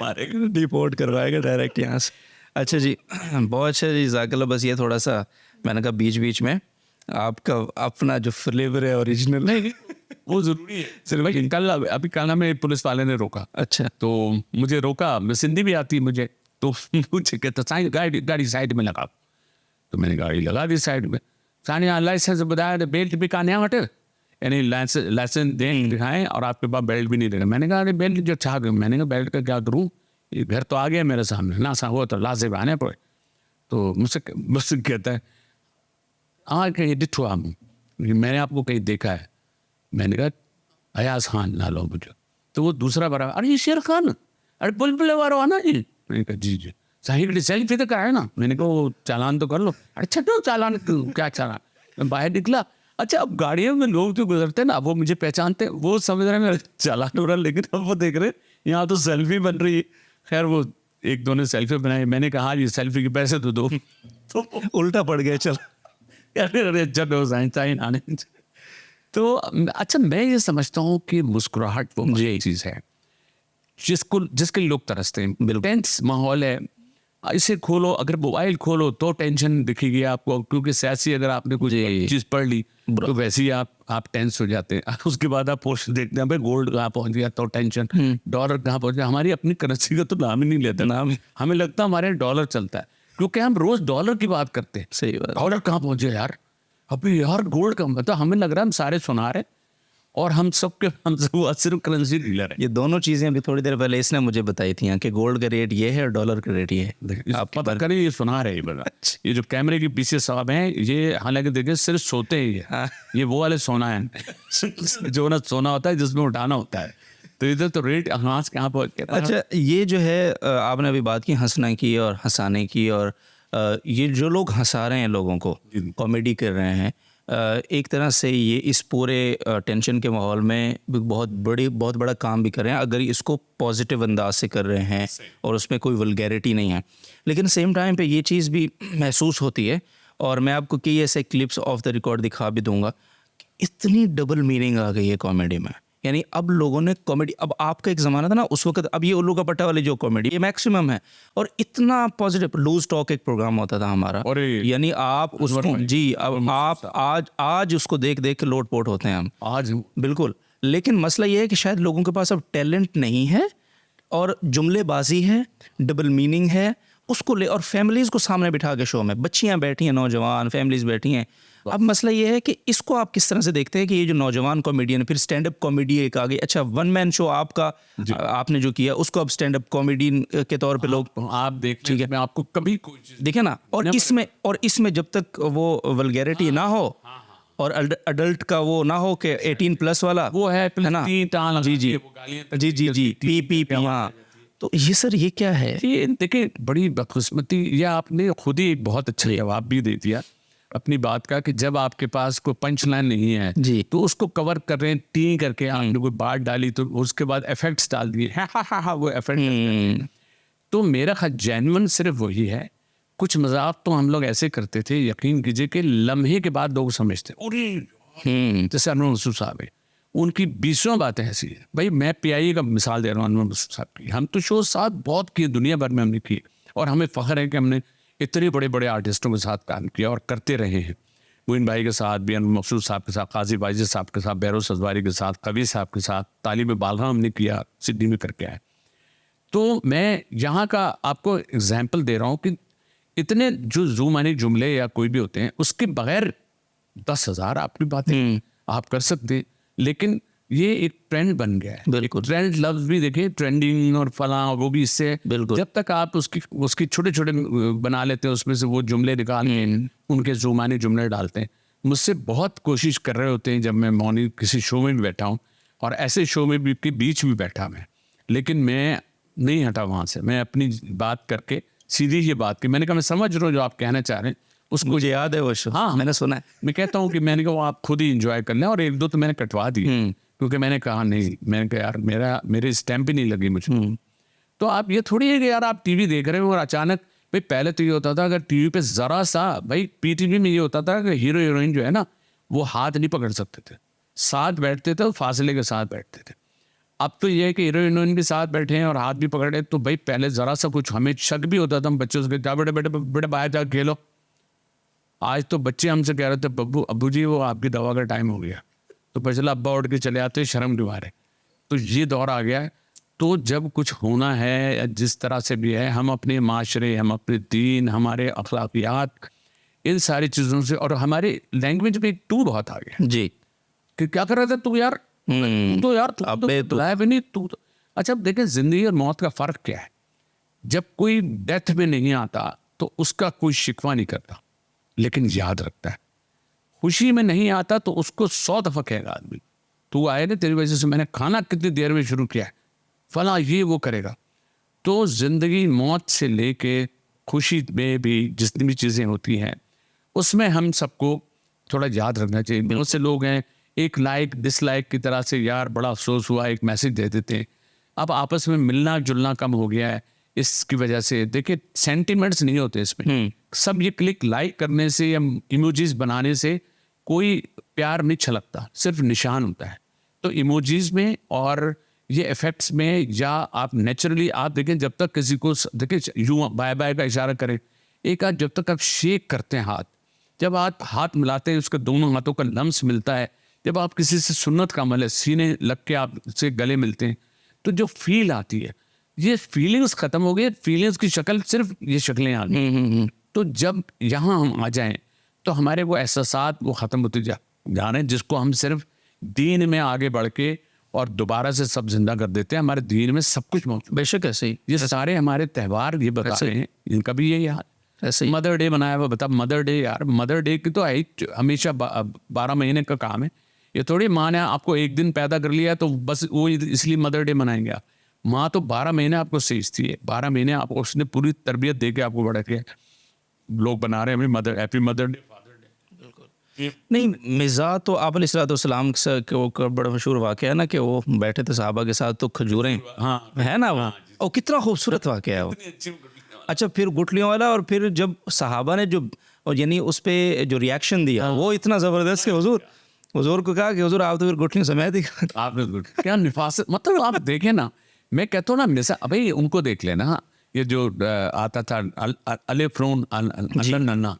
मारेगा डिपोर्ट करवाएगा डायरेक्ट यहाँ से। अच्छा जी बहुत अच्छा जी ज़ाकिर। बस ये थोड़ा सा मैंने कहा बीच में आपका अपना जो फ्लेवर है ओरिजिनल नहीं वो ज़रूरी है। सिर्फ भाई अभी कल में पुलिस वाले ने रोका। अच्छा तो मुझे रोका, मैं सिंधी भी आती मुझे, तो मुझे कहता गाड़ी साइड में लगा। तो मैंने गाड़ी लगा दी साइड में। साने लाइसेंस बताया तो बेल्ट भी काने वटि यानी लाइसेंस दें दिखाएं और आपके पास बेल्ट भी नहीं देगा। मैंने कहा अरे बेल्ट जो चाह गए, मैंने कहा बेल्ट का क्या करूँ, ये घर तो आ गया मेरे सामने ना, सा हुआ तो लाजिम आने पड़े। तो मुझसे कहता है हाँ कहीं डिठो हम, मैंने आपको कहीं देखा है। मैंने कहा अयाज खान ना लो मुझे। तो वो दूसरा बड़ा अरे ये शेर खान, अरे बुलबुल वारो आना जी। मैंने कहा जी जी सही सेल्फी तो कराए ना। मैंने कहा वो चालान तो कर लो। अरे छठो चालान क्या चालान। मैं बाहर निकला, अच्छा अब गाड़ियों में लोग जो गुजरते हैं ना वो मुझे पहचानते हैं, वो समझ रहे हैं मेरा चालान हो रहा है, लेकिन अब वो देख रहे यहाँ तो सेल्फी बन रही है। खैर वो एक दो ने सेल्फी बनाई, मैंने कहा हाँ जी सेल्फी के पैसे तो दो। तो उल्टा पड़ गया चल। अरे चलो साइन आने। तो अच्छा मैं ये समझता हूँ कि मुस्कुराहट वो चीज़ है जिसके लोग तरसते हैं। टेंस माहौल है, इसे खोलो, अगर मोबाइल खोलो तो टेंशन दिखेगी आपको, क्योंकि सियासी अगर आपने कुछ चीज़ पढ़ ली तो वैसे ही आप टेंस हो जाते हैं। उसके बाद आप पोस्ट देखते हैं भाई गोल्ड कहाँ पहुंच गया तो टेंशन, डॉलर कहाँ पहुंच गया। हमारी अपनी करेंसी का तो नाम ही नहीं लेते, नाम हमें लगता है हमारे यहाँ डॉलर चलता है, क्योंकि हम रोज डॉलर की बात करते हैं। सही बात। डॉलर कहाँ पहुंचे यार, अभी यार गोल्ड का मतलब हमें लग रहा है हम सारे सुनार हैं और हम सब सिर्फ करेंसी डीलर है। ये दोनों चीज़ें अभी थोड़ी देर पहले इसने मुझे बताई थी कि गोल्ड का रेट ये है और डॉलर का रेट ये है। आप पता करें ये सुनार है ये बता। ये जो कैमरे के पीछे साहब हैं ये हालांकि देखिए सिर्फ सोते ही है, ये वो वाले सोना है जो ना सोना होता है जिसमें उठाना होता है। तो इधर तो रेट कहाँ से कहाँ पहुँच गया। अच्छा ये जो है आपने अभी बात की हंसने की और हंसाने की, और ये जो लोग हंसा रहे हैं लोगों को, कॉमेडी कर रहे हैं, एक तरह से ये इस पूरे टेंशन के माहौल में बहुत बड़ा काम भी कर रहे हैं अगर इसको पॉजिटिव अंदाज से कर रहे हैं और उसमें कोई वल्गैरिटी नहीं है। लेकिन सेम टाइम पे ये चीज़ भी महसूस होती है, और मैं आपको कई ऐसे क्लिप्स ऑफ द रिकॉर्ड दिखा भी दूंगा, इतनी डबल मीनिंग आ गई है कॉमेडी में। यानी अब लोगों ने कॉमेडी, अब आपका एक ज़माना था ना उस वक्त, अब ये उल्लू का पट्टा वाली जो कॉमेडी ये मैक्सिमम है, और इतना पॉजिटिव। लूज टॉक एक प्रोग्राम होता था हमारा, यानी आप उसको जी अब आप आज उसको देख के लोट-पोट होते हैं हम आज बिल्कुल। लेकिन मसला ये है कि शायद लोगों के पास अब टैलेंट नहीं है और जुमलेबाजी है, डबल मीनिंग है, उसको ले, और फैमिलीज़ को सामने बिठा के शो में, बच्चियाँ बैठी हैं, नौजवान फैमिलीज़ बैठी हैं। अब मसला ये है कि इसको आप किस तरह से देखते हैं कि ये जो नौजवान कॉमेडियन, फिर स्टैंड अप कॉमेडी एक आ गई। अच्छा वन मैन शो आपका आपने जो किया उसको अब स्टैंड अप कॉमेडियन के तौर पे लोग आप देख, ठीक है, मैं आपको कभी कोई चीज़ देखे ना, और इसमें जब तक वो वल्गैरिटी ना हो और अडल्ट का वो ना हो कि 18+ वाला वो है ना, जी पी हाँ। तो ये सर ये क्या है? ये देखिए बड़ी बदकिस्मती, ये आपने खुद ही एक बहुत अच्छा जवाब भी दे दिया अपनी बात का, कि जब आपके पास कोई पंच लाइन नहीं है जी, तो उसको कवर कर रहे हैं टी करके, आपने कोई बात डाली तो उसके बाद इफेक्ट्स डाल दिए, हा वो इफेक्ट। तो मेरा ख्याल जेन्युइन सिर्फ वही है। कुछ मजाक तो हम लोग ऐसे करते थे, यकीन कीजिए कि लम्हे के बाद लोग समझते जैसे अनवर मसूद साहब है, उनकी 20 बातें ऐसी है। भाई मैं PIA का मिसाल दे रहा हूँ, अनवर मसूद साहब की। हम तो शो साथ बहुत किए, दुनिया भर में हमने किए, और हमें फ़ख्र है कि हमने इतने बड़े बड़े आर्टिस्टों के साथ काम किया और करते रहे हैं। मोइन भाई के साथ भी, अनवर मसूद साहब के साथ, काजी वाजिद साहब के साथ, बेरोस अजवारी के साथ, कबीर साहब के साथ, तालिब बालरा हमने किया, सिडनी में करके आए। तो मैं यहाँ का आपको एग्जाम्पल दे रहा हूँ कि इतने जो ज़ूमानी जुमले या कोई भी होते हैं उसके बगैर 10,000 आपकी बातें आप कर सकते हैं, लेकिन ये एक ट्रेंड बन गया है। बिल्कुल। ट्रेंड लफ्ज भी देखिए, ट्रेंडिंग और फला, वो भी इससे, बिल्कुल। जब तक आप उसकी छोटे छोटे बना लेते हैं, उसमें से वो जुमले निकाल के उनके ज़ुबानी जुमले डालते हैं। मुझसे बहुत कोशिश कर रहे होते हैं जब मैं मॉर्निंग किसी शो में भी बैठा हूँ, और ऐसे शो में भी के बीच भी बैठा मैं, लेकिन मैं नहीं हटा वहाँ से। मैं अपनी बात करके सीधी ये बात की, मैंने कहा मैं समझ रहा हूँ जो आप कहना चाह रहे हैं, उसको मुझे याद है वो शो, हाँ मैंने सुना है। मैं कहता हूँ कि मैंने कहा वो आप खुद ही इंजॉय कर लें, और एक दो तो मैंने कटवा दिए क्योंकि मैंने कहा नहीं, मैंने कहा यार मेरे स्टैम्प ही नहीं लगी मुझे। तो आप ये थोड़ी है कि यार आप टीवी देख रहे हो और अचानक, भाई पहले तो ये होता था अगर टीवी पे ज़रा सा, भाई PTV में ये होता था कि हीरो हीरोइन जो है ना वो हाथ नहीं पकड़ सकते थे, साथ बैठते थे और फासले के साथ बैठते थे। अब तो ये है कि हीरो हीरोइन भी साथ बैठे हैं और हाथ भी पकड़े, तो भाई पहले ज़रा सा कुछ हमें शक भी होता था, हम बच्चों से जा बेटे बाहर जा खेलो। आज तो बच्चे हमसे कह रहे थे अब्बू जी वो आपकी दवा का टाइम हो गया, तो पहले अब्बा उठ के चले आते शर्म के मारे। तो ये दौर आ गया है। तो जब कुछ होना है या जिस तरह से भी है, हम अपने माशरे, हम अपने दीन, हमारे अखलाकियात, इन सारी चीज़ों से, और हमारे लैंग्वेज में एक टू बहुत आ गया जी, कि क्या कर रहा था तू यार, तू तो यार अबे तो लाया भी नहीं तू तो। अच्छा अब देखें जिंदगी और मौत का फर्क क्या है। जब कोई डेथ में नहीं आता तो उसका कोई शिकवा नहीं करता, लेकिन याद रखता है। खुशी में नहीं आता तो उसको 100 दफा कहेगा आदमी, तू आए ना तेरी वजह से मैंने खाना कितनी देर में शुरू किया है, फला ये वो करेगा। तो जिंदगी मौत से लेके खुशी में भी जितनी भी चीज़ें होती हैं उसमें हम सबको थोड़ा याद रखना चाहिए। बहुत से लोग हैं एक लाइक डिसलाइक की तरह से, यार बड़ा अफसोस हुआ, एक मैसेज दे देते हैं। अब आपस में मिलना जुलना कम हो गया है इसकी वजह से। देखिए सेंटिमेंट्स नहीं होते इसमें, सब ये क्लिक लाइक करने से या इमोजीज बनाने से कोई प्यार नहीं छलकता, सिर्फ निशान होता है। तो इमोजीज में और ये इफेक्ट्स में, या आप नेचुरली आप देखें जब तक किसी को देखिए यूं बाय बाय का इशारा करें, एक आध जब तक आप शेक करते हैं हाथ, जब आप हाथ मिलाते हैं उसके दोनों हाथों का लम्स मिलता है, जब आप किसी से सुन्नत का अमल है सीने लग के आप से गले मिलते हैं, तो जो फील आती है, ये फीलिंग्स खत्म हो गई। फीलिंग्स की शक्ल सिर्फ ये शक्लें आ गई। तो जब यहाँ हम आ जाएं तो हमारे वो एहसासात वो ख़त्म होते जा रहे हैं, जिसको हम सिर्फ दीन में आगे बढ़ के और दोबारा से सब जिंदा कर देते हैं। हमारे दीन में सब कुछ मौजूद, बेशक ऐसे ही, ये सारे हमारे त्यौहार ये बता रहे हैं, इनका भी यही हाल। ऐसे ही मदर डे बनाया हुआ, बता मदर डे यार, मदर डे की तो है हमेशा 12 महीने का काम है। ये थोड़ी माँ ने आपको एक दिन पैदा कर लिया तो बस वो इसलिए मदर डे मनाएंगे आप। माँ तो 12 महीने आपको सींचती है, 12 महीने आपको उसने पूरी तरबियत दे के आपको बड़ा किया। लोग बना रहे हैं हमें mother happy mother day, father day. नहीं, मिज़ा तो आप अलैहिस्सलाम के वो बड़ा मशहूर वाक़या है ना कि वो बैठे थे सहाबा के साथ तो खजूरें, हाँ है ना वो, और कितना खूबसूरत वाक़या है वो। अच्छा फिर गुठलियों वाला, और फिर जब सहाबा ने जो और यानी उस पे जो रिएक्शन दिया वो इतना ज़बरदस्त कि हुजूर को कहा कि हुजूर आप तो फिर गुठलियों समेत ही आपने क्या निफासत, मतलब आप देखें ना, मैं कहता हूँ ना मिसा, अबे उनको देख लेना, ये जो आता था अलिफ्रोन नन्ना,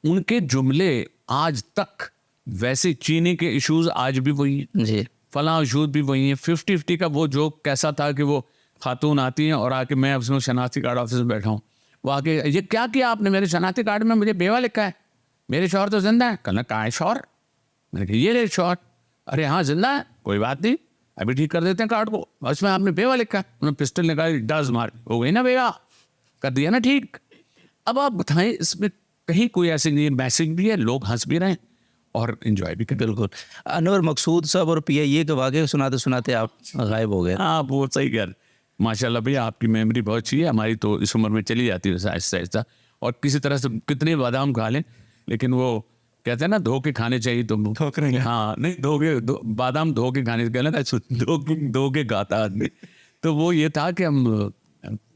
उनके जुमले आज तक वैसे, चीनी के इश्यूज आज भी वही हैं जी, फलां इशूज भी वही हैं। 50-50 का वो जोक कैसा था कि वो खातून आती हैं और आके, मैं उसमें शनाख्ती कार्ड ऑफिस में बैठा हूँ, वो आके ये क्या किया आपने, मेरे शनाख्ती कार्ड में मुझे बेवा लिखा है, मेरे शौहर तो जिंदा है। कहना कहाँ है शौहर, मैंने कहा ये ले शौहर, अरे हाँ जिंदा है, कोई बात नहीं अभी ठीक कर देते हैं कार्ड को, उसमें आपने बेवा लिखा है। उन्होंने पिस्टल निकाली, डज मार, हो गई ना बेवा, कर दिया ना ठीक। अब आप बताएं इसमें कहीं कोई ऐसे नहीं, मैसेज भी है, लोग हंस भी रहे हैं और एंजॉय भी कर। बिल्कुल। अनवर मकसूद साहब और PIA के वाक़े सुनाते सुनाते आप गायब हो गए। हाँ वो सही कह रहे, माशाल्लाह भैया आपकी मेमोरी बहुत अच्छी है, हमारी तो इस उम्र में चली जाती है आहिस्ता आहिस्ता, और किसी तरह से कितने बादाम खा लें, लेकिन वो कहते हैं ना धो के खाने चाहिए, तुम ठोकरेंगे, हाँ नहीं बादाम धो के खाने, धो के खाता आदमी। तो वो ये था कि हम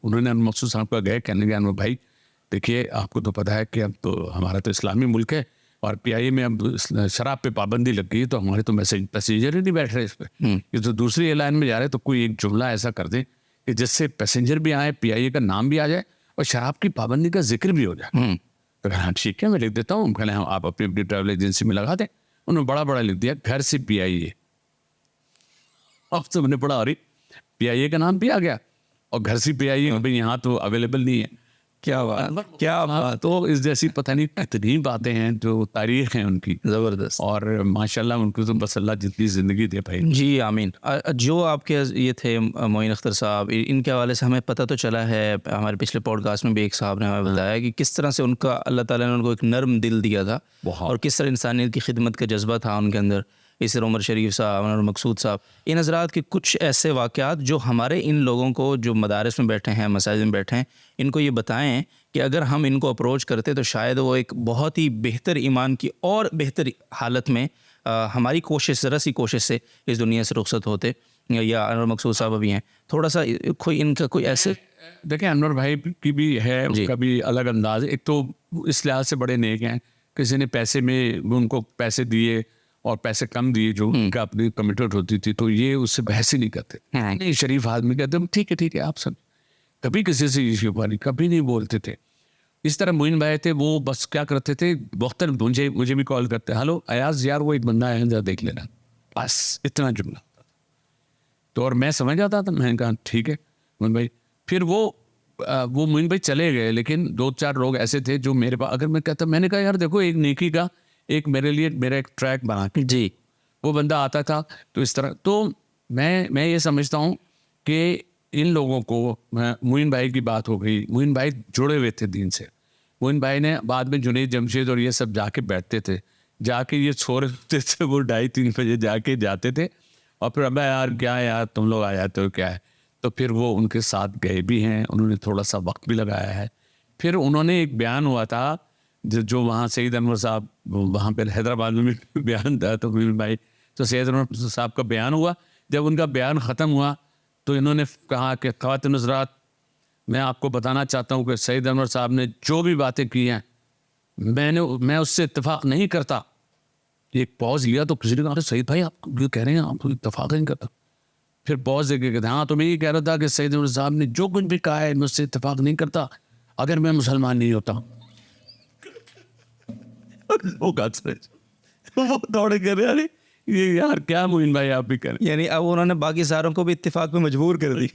उन्होंने मकसूद साहब का गए, कहने गया भाई देखिए आपको तो पता है कि अब तो हमारा तो इस्लामी मुल्क है और PIA में अब शराब पे पाबंदी लग गई, तो हमारे तो पैसेंजर ही नहीं बैठ रहे इस पर, ये तो दूसरी एयरलाइन में जा रहे हैं, तो कोई एक जुमला ऐसा कर दे कि जिससे पैसेंजर भी आए, PIA का नाम भी आ जाए और शराब की पाबंदी का जिक्र भी हो जाए। तो हाँ ठीक है मैं लिख देता हूँ, कहले आप अपनी अपनी ट्रैवल एजेंसी में लगा दें। उन्होंने बड़ा बड़ा लिख दिया, घर से PIA। अब तो मैंने पढ़ा, अरे PIA का नाम भी आ गया और घर से PIA भाई यहाँ तो अवेलेबल नहीं है। क्या बात, क्या बात, तो इस जैसी पता नहीं कितनी बातें हैं जो तारीख हैं उनकी, ज़बरदस्त। और माशाल्लाह उनको तो बस अल्लाह जितनी ज़िंदगी दे भाई। जी आमीन। जो आपके ये थे मोइन अख्तर साहब, इनके हवाले से हमें पता तो चला है, हमारे पिछले पॉडकास्ट में भी एक साहब ने हमें बताया कि किस तरह से उनका अल्लाह ताला ने उनको एक नर्म दिल दिया था और किस तरह इंसानियत की खिदमत का जज्बा था उनके अंदर। इसर उमर शरीफ साहब और मकसूद साहब, इन हज़रात के कुछ ऐसे वाक़यात जो हमारे इन लोगों को जो मदारिस में बैठे हैं, मसाजिद में बैठे हैं, इनको ये बताएं कि अगर हम इनको अप्रोच करते तो शायद वो एक बहुत ही बेहतर ईमान की और बेहतर हालत में हमारी कोशिश, ज़रा सी कोशिश से इस दुनिया से रुखसत होते। या अनवर मकसूद साहब अभी हैं, थोड़ा सा कोई इनका कोई ऐसे, देखें अनवर भाई की भी है, उनका भी अलग अंदाज है। एक तो इस लिहाज से बड़े नेक हैं, किसी ने पैसे में उनको पैसे दिए और पैसे कम दिए जो उनका अपनी कमिटमेंट होती थी, तो ये उससे बहस ही नहीं करते। नहीं शरीफ आदमी कहते ठीक है आप सब, कभी किसी से इश्यू पर कभी नहीं बोलते थे। इस तरह मोइन भाई थे, वो बस क्या करते थे, वक्तन मुझे भी कॉल करते, हेलो अयाज यार वो एक बंदा है जरा देख लेना, बस इतना जुमला। तो और मैं समझ जाता था, मैंने कहा ठीक है मोइन भाई। फिर वो मोइन भाई चले गए, लेकिन 2-4 लोग ऐसे थे जो मेरे पास, अगर मैं कहता, मैंने कहा यार देखो एक नेकी का एक मेरे लिए मेरा एक ट्रैक बना के जी वो बंदा आता था तो इस तरह। तो मैं ये समझता हूँ कि इन लोगों को, मोइन भाई की बात हो गई, मोइन भाई जुड़े हुए थे दीन से। मोइन भाई ने बाद में जुनैद जमशेद और ये सब जाके बैठते थे, जाके ये सो रहे होते थे, वो 2:30-3 बजे जाके जाते थे और फिर अबे यार क्या है यार तुम लोग आ जाते हो क्या है, तो फिर वो उनके साथ गए भी हैं, उन्होंने थोड़ा सा वक्त भी लगाया है। फिर उन्होंने एक बयान हुआ था जो वहाँ सईद अनवर साहब, वहाँ पर हैदराबाद में भी बयान था, तो मोइन भाई, तो सईद अनवर साहब का बयान हुआ। जब उनका बयान ख़त्म हुआ तो इन्होंने कहा कि ख़वातीन हज़रात, मैं आपको बताना चाहता हूँ कि सईद अनवर साहब ने जो भी बातें की हैं मैं उससे इत्तेफाक नहीं करता। एक पॉज लिया तो किसी ने कहा सईद भाई आप ये कह रहे हैं आप इत्तेफाक नहीं करता। फिर पॉज देके कहते हाँ तो मैं ये कह रहा था कि सईद अनवर साहब ने जो कुछ भी कहा है मैं उससे इत्तेफाक नहीं करता अगर मैं मुसलमान नहीं होता। लोग हंस रहे, वो दौड़े कह रहे अरे ये यार क्या मोइन भाई आप भी करें। यानी अब उन्होंने बाकी सारों को भी इत्तेफाक में मजबूर कर दी।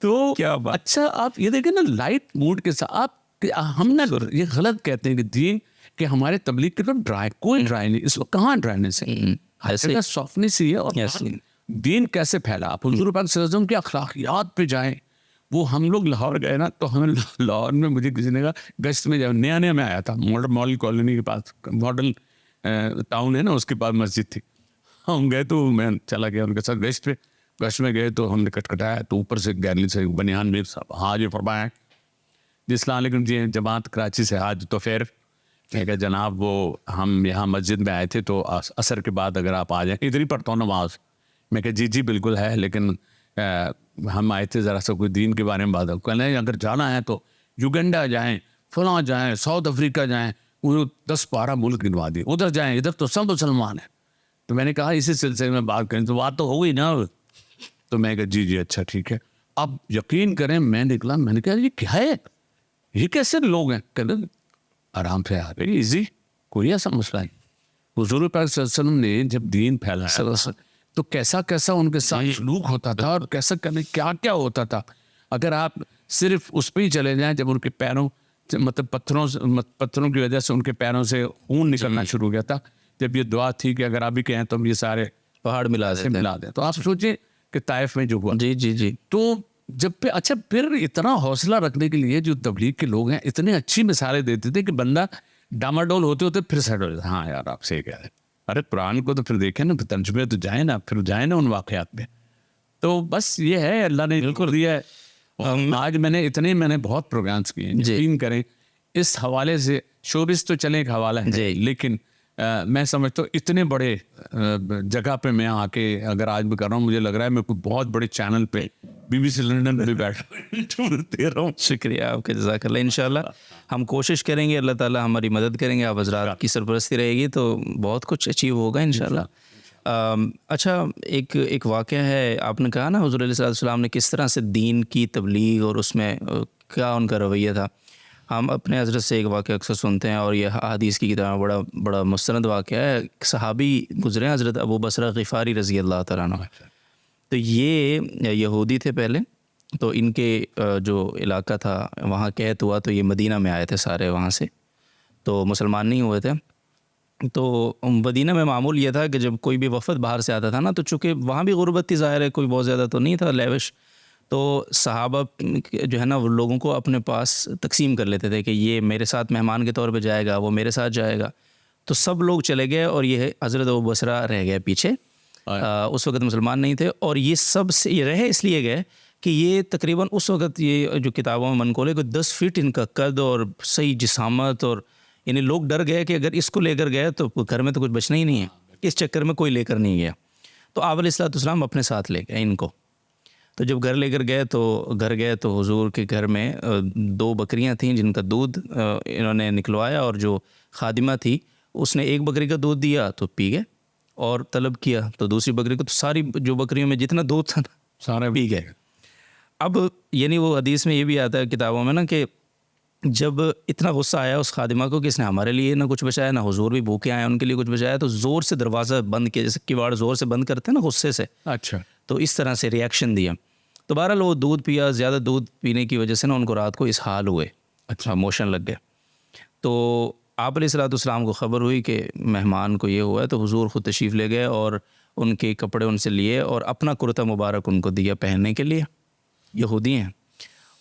तो क्या बात। अच्छा आप ये देखें ना लाइट मूड के साथ आप, हम ना ये गलत कहते हैं कि दीन कि हमारे तबलीग के तरफ ड्राई, कोई ड्राई नहीं, इस वक्त कहाँ ड्राइनेस है, ऐसे सॉफ्टनेस ही है। और दीन कैसे फैला, आप हुजूर पाक सल्लल्लाहु अलैहि वसल्लम की अखलाकियात पे जाएं। वो हम लोग लाहौर गए ना, तो हमें लाहौर में मुझे किसी ने कहा गश्त में, जब नया नया मैं आया था, मॉडल कॉलोनी के पास, मॉडल टाउन है ना, उसके पास मस्जिद थी। हम गए तो मैं चला गया उनके साथ गश्त पे। गश्त में गए तो हमने कटकटाया तो ऊपर से गैलरी से बनियान मीर साहब हाज फरमाया जी अस्सलाम वालेकुम जी, जमात कराची से आज तो फिर मैं कहा जनाब वो हम यहाँ मस्जिद में आए थे तो असर के बाद अगर आप आ जाएं, इधर ही पढ़ता हूँ नमाज। मैं कहा जी जी बिल्कुल है, लेकिन हम आए थे ज़रा सा कोई दीन के बारे में बात हो। कहने अगर जाना है तो युगांडा जाएं, फलां जाएं, साउथ अफ्रीका जाएं, वो 10-12 मुल्क गिनवा दिए, उधर जाएं, इधर तो सब मुसलमान है। तो मैंने कहा इसी सिलसिले में बात करें, तो बात तो हो गई ना। तो मैं कहा जी जी अच्छा ठीक है। अब यकीन करें मैं निकला, मैंने कहा ये क्या है, ये कैसे लोग हैं। कहते आराम से आ गए, इजी, कोई ऐसा मसला नहीं। हुजूर पाक सल्लल्लाहु अलैहि वसल्लम ने जब दीन फैलाया तो कैसा कैसा उनके साथ सलूक होता था और कैसा करने क्या क्या होता था। अगर आप सिर्फ उस पर ही चले जाएं, जब उनके पैरों मतलब पत्थरों की वजह से उनके पैरों से खून निकलना शुरू हो गया था, जब ये दुआ थी कि अगर आप भी कहें तो हम ये सारे पहाड़ मिला दें, तो आप सोचिए कि ताइफ में जो हुआ। जी जी जी। तो जब पे अच्छा फिर इतना हौसला रखने के लिए जो तबलीग के लोग हैं इतने अच्छी मिसालें देते थे कि बंदा डामाडोल होते होते फिर सेट हो जाता। हाँ यार आप सही कह रहे हैं, अरे कुरान को तो फिर देखें ना, तर्जुमे तो जाए ना, फिर जाए ना उन वाकयात में। तो बस ये है, अल्लाह ने बिल्कुल दिया है। आज मैंने बहुत प्रोग्राम्स किए हैं, यकीन करें। इस हवाले से शोबिस तो चले एक हवाला है, लेकिन मैं समझता हूँ इतने बड़े जगह पे मैं आके अगर आज भी कर रहा हूँ, मुझे लग रहा है मैं कोई बहुत बड़े चैनल पे BBC लंदन में बैठ दे रहा हूँ। शुक्रिया आपका, जज़ाकल्लाह। इंशाल्लाह हम कोशिश करेंगे, अल्लाह ताला हमारी मदद करेंगे, आप हज़रात की सरपरस्ती रहेगी तो बहुत कुछ अचीव होगा इंशाल्लाह। अच्छा एक वाक़या है, आपने कहा ना हुज़ूर अलैहि सल्लम ने किस तरह से दीन की तबलीग और उसमें क्या उनका रवैया था। हम अपने हज़रत से एक वाक़या अक्सर सुनते हैं और यह हदीस की किताब में बड़ा मुस्तनद वाक़या है। एक सहाबी गुज़रे हज़रत अबू बसरा ग़िफ़ारी रज़ी अल्लाह तआला अन्हु। तो ये यहूदी थे पहले, तो इनके जो इलाका था वहाँ कैद हुआ, तो ये मदीना में आए थे सारे वहाँ से, तो मुसलमान नहीं हुए थे। तो मदीना में मामूल ये था कि जब कोई भी वफ़द बाहर से आता था ना, तो चूँकि वहाँ भी गुर्बत थी, ज़ाहिर है कोई बहुत ज़्यादा तो नहीं था लेविश, तो सहाबा जो है ना वो लोगों को अपने पास तकसीम कर लेते थे कि ये मेरे साथ मेहमान के तौर पे जाएगा, वो मेरे साथ जाएगा। तो सब लोग चले गए और ये हज़रत अबू बसरा रह गए पीछे। उस वक़्त मुसलमान नहीं थे और ये सब से ये रहे इसलिए गए कि ये तकरीबन उस वक़्त ये जो किताबों में मनक़ूल है कि 10 फीट इनका कद और सही जिसामत, और यानी लोग डर गए कि अगर इसको लेकर गए तो घर में तो कुछ बचना ही नहीं है। इस चक्कर में कोई लेकर नहीं गया, तो आप अलैहिस्सलाम अपने साथ ले गए इनको। तो जब घर लेकर गए तो हुजूर के घर में 2 बकरियां थीं जिनका दूध इन्होंने निकलवाया, और जो खादिमा थी उसने एक बकरी का दूध दिया तो पी गए, और तलब किया तो दूसरी बकरी को, तो सारी जो बकरियों में जितना दूध था ना सारा पी गए। अब यानी वो हदीस में ये भी आता है किताबों में ना कि जब इतना गुस्सा आया उस खादिमा को कि इसने हमारे लिए ना कुछ बचाया, ना हुजूर भी भूखे आए उनके लिए कुछ बचाया, तो ज़ोर से दरवाज़ा बंद किया, जैसे किवाड़ ज़ोर से बंद करते हैं ना गुस्से से। अच्छा, तो इस तरह से रिएक्शन दिया। तो बहरहाल वो दूध पिया, ज़्यादा दूध पीने की वजह से ना उनको रात को इसहाल हुए, अच्छा मोशन लग गए। तो आप अलैहिस्सलाम को ख़बर हुई कि मेहमान को ये हुआ है, तो हुजूर ख़ुद तशरीफ़ ले गए और उनके कपड़े उनसे लिए और अपना कुर्ता मुबारक उनको दिया पहनने के लिए। यहूदी हैं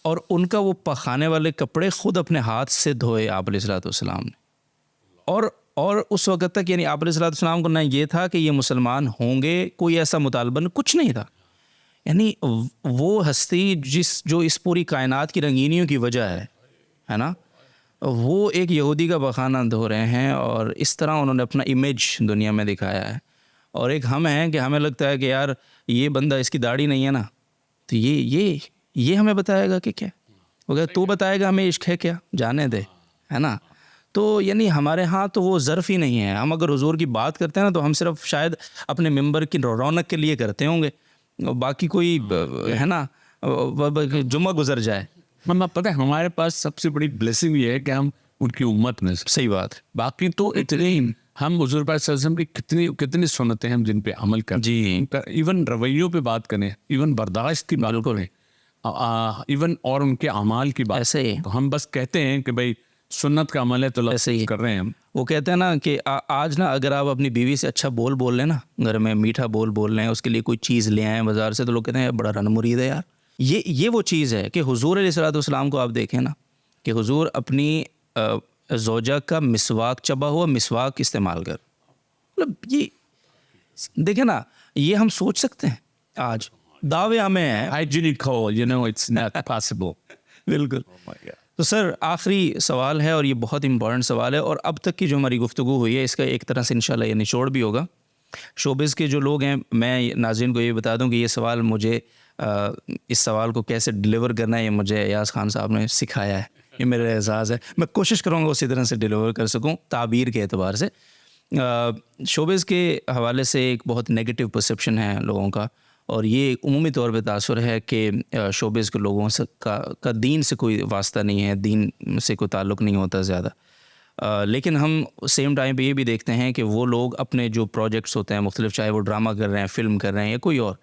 और उनका वो पखाने वाले कपड़े ख़ुद अपने हाथ से धोए आप अलैहिस्सलाम ने। और उस वक़्त तक यानी आप अलैहिस्सलाम को ना ये था कि ये मुसलमान होंगे, कोई ऐसा मुतालबा कुछ नहीं था। यानी वो हस्ती जो इस पूरी कायनात की रंगीनियों की वजह है ना, वो एक यहूदी का पखाना धो रहे हैं और इस तरह उन्होंने अपना इमेज दुनिया में दिखाया है। और एक हम हैं कि हमें लगता है कि यार ये बंदा, इसकी दाढ़ी नहीं है ना, तो ये हमें बताएगा कि क्या, अगर तू बताएगा हमें इश्क है क्या, जाने दे, है ना। तो यानी हमारे यहाँ तो वो ज़र्फ़ ही नहीं है। हम अगर हुजूर की बात करते हैं ना, तो हम सिर्फ शायद अपने मिंबर की रौनक के लिए करते होंगे, बाकी कोई है ना जुम्मा गुजर जाए। मम्मा पता है हमारे पास सबसे बड़ी ब्लेसिंग ये है कि हम उनकी उम्मत में से। सही बात। बाकी तो इतने हम हुजूर पाक सल्लल्लाहु अलैहि वसल्लम की कितनी सुन्नतें हैं हम जिन पे अमल करें जी। इवन रवैयों पे बात करें, इवन बर्दाश्त की बात करें, इवन और उनके अमाल की बात। ऐसे ही तो हम बस कहते हैं कि भाई सुन्नत का अमल है तो ऐसे ही कर रहे हैं हम। वो कहते हैं ना कि आज ना अगर आप अपनी बीवी से अच्छा बोल लें ना, घर में मीठा बोल रहे हैं, उसके लिए कोई चीज़ ले आए बाज़ार से, तो लोग कहते हैं बड़ा रन मुरीद है यार। ये वो चीज़ है कि हुजूर अलैहिस्सलाम को आप देखें ना कि हुजूर अपनी ज़ौजा का मिसवाक, चबा हुआ मिसवाक इस्तेमाल कर, मतलब ये देखें ना, ये हम सोच सकते हैं आज दावे हमें है। हाइजीनिक हो, you know, it's not possible. बिल्कुल। तो सर आखिरी सवाल है और ये बहुत इम्पॉर्टेंट सवाल है, और अब तक की जो हमारी गुफ्तगू हुई है इसका एक तरह से इंशाल्लाह ये निचोड़ भी होगा। शोबिज़ के जो लोग हैं, मैं नाज़रीन को ये बता दूं कि ये सवाल मुझे इस सवाल को कैसे डिलीवर करना है ये मुझे अयाज़ खान साहब ने सिखाया है, ये मेरा एहसास है। मैं कोशिश करूँगा उसी तरह से डिलीवर कर सकूँ ताबीर के एतबार से। शोबिज़ के हवाले से एक बहुत नेगेटिव परसेप्शन है लोगों का, और ये उमूमी तौर पे तासुर है कि शोबिज़ के लोगों से का दीन से कोई वास्ता नहीं है, दीन से कोई ताल्लुक़ नहीं होता ज़्यादा। लेकिन हम सेम टाइम पे ये भी देखते हैं कि वो लोग अपने जो प्रोजेक्ट्स होते हैं मुख्तलिफ, चाहे वो ड्रामा कर रहे हैं, फ़िल्म कर रहे हैं या कोई और,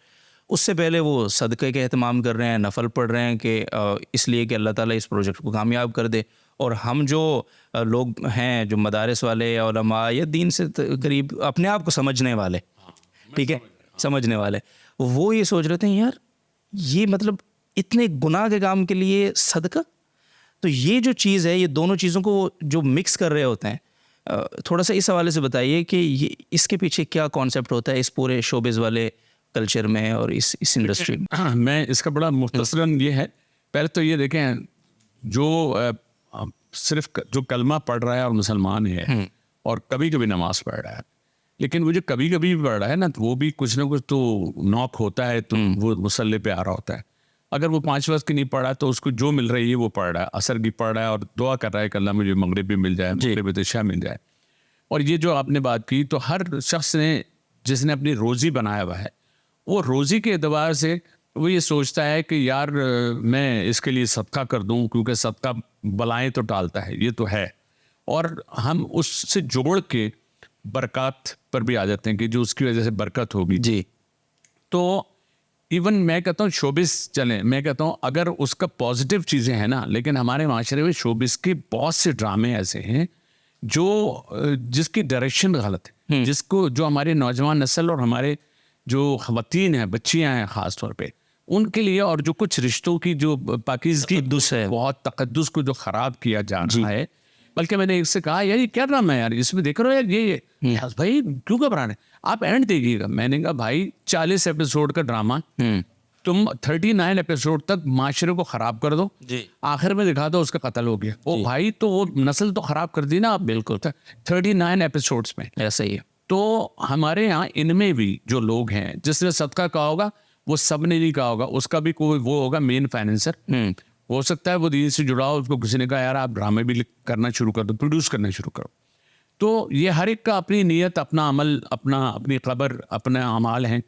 उससे पहले वो सदक़े के एहतमाम कर रहे हैं, नफ़ल पढ़ रहे हैं कि इसलिए कि अल्लाह ताला इस प्रोजेक्ट को कामयाब कर दे। और हम जो लोग हैं, जो मदारिस वाले या उलमा या दीन से करीब अपने आप को समझने वाले, ठीक है, समझने वाले, वो ये सोच रहे थे यार ये मतलब इतने गुनाह के काम के लिए सदका। तो ये जो चीज़ है, ये दोनों चीज़ों को जो मिक्स कर रहे होते हैं, थोड़ा सा इस हवाले से बताइए कि ये इसके पीछे क्या कॉन्सेप्ट होता है इस पूरे शोबिज़ वाले कल्चर में और इस इंडस्ट्री में। हाँ, मैं इसका बड़ा मुख्तसरन ये है, पहले तो ये देखें, जो सिर्फ जो कलमा पढ़ रहा है और मुसलमान है और कभी कभी नमाज पढ़ रहा है, लेकिन वो जो कभी कभी पढ़ रहा है ना, तो वो भी कुछ ना कुछ तो नॉक होता है, तो वो मुसल्ले पे आ रहा होता है। अगर वो 5 वक्त की नहीं पढ़ा तो उसको जो मिल रही है वो पढ़ रहा है, असर की पढ़ रहा है और दुआ कर रहा है कि अल्लाह मुझे मगरिब भी मिल जाए, मगरिब इशा मिल जाए। और ये जो आपने बात की, तो हर शख्स ने जिसने अपनी रोज़ी बनाया हुआ है, वो रोज़ी के एतबार से वो ये सोचता है कि यार मैं इसके लिए सदका कर दूं, क्योंकि सदका बलाएं तो टालता है, ये तो है। और हम उससे जोड़ के बरकत पर भी आ जाते हैं कि जो उसकी वजह से बरकत होगी जी। तो इवन मैं कहता हूँ शोबिस चले, मैं कहता हूँ अगर उसका पॉजिटिव चीज़ें हैं ना, लेकिन हमारे माशरे में शोबिस के बहुत से ड्रामे ऐसे हैं जो जिसकी डायरेक्शन गलत है, जिसको जो हमारे नौजवान नस्ल और हमारे जो ख़वातीन हैं, बच्चियाँ हैं ख़ास तौर पे, उनके लिए, और जो कुछ रिश्तों की जो तक़द्दुस है, बहुत तक़द्दुस को जो ख़राब किया जा रहा है। बल्कि मैंने इससे कहा यार ये क्या ड्रामा है यार, इसमें देख रहे हो यार ये भाई क्यों घबराने, आप एंड देखिएगा। मैंने कहा भाई 40 एपिसोड का ड्रामा, तुम 39 एपिसोड तक माशरे को ख़राब कर दो, आखिर में दिखा दो उसका कत्ल हो गया, ओ भाई तो वो नस्ल तो ख़राब कर दी ना आप। बिल्कुल 39 एपिसोड्स में ऐसा ही है। तो हमारे यहाँ इनमें भी जो लोग हैं, जिसने सदका कहा होगा वो सब ने नहीं कहा होगा, उसका भी कोई वो होगा मेन फाइनेंसर, हो सकता है वो दीन से जुड़ा हो, उसको किसी ने कहा यार आप ड्रामे भी करना शुरू कर दो, प्रोड्यूस करना शुरू करो। तो ये हर एक का अपनी नीयत, अपना अमल, अपनी खबर, अपना अमाल है।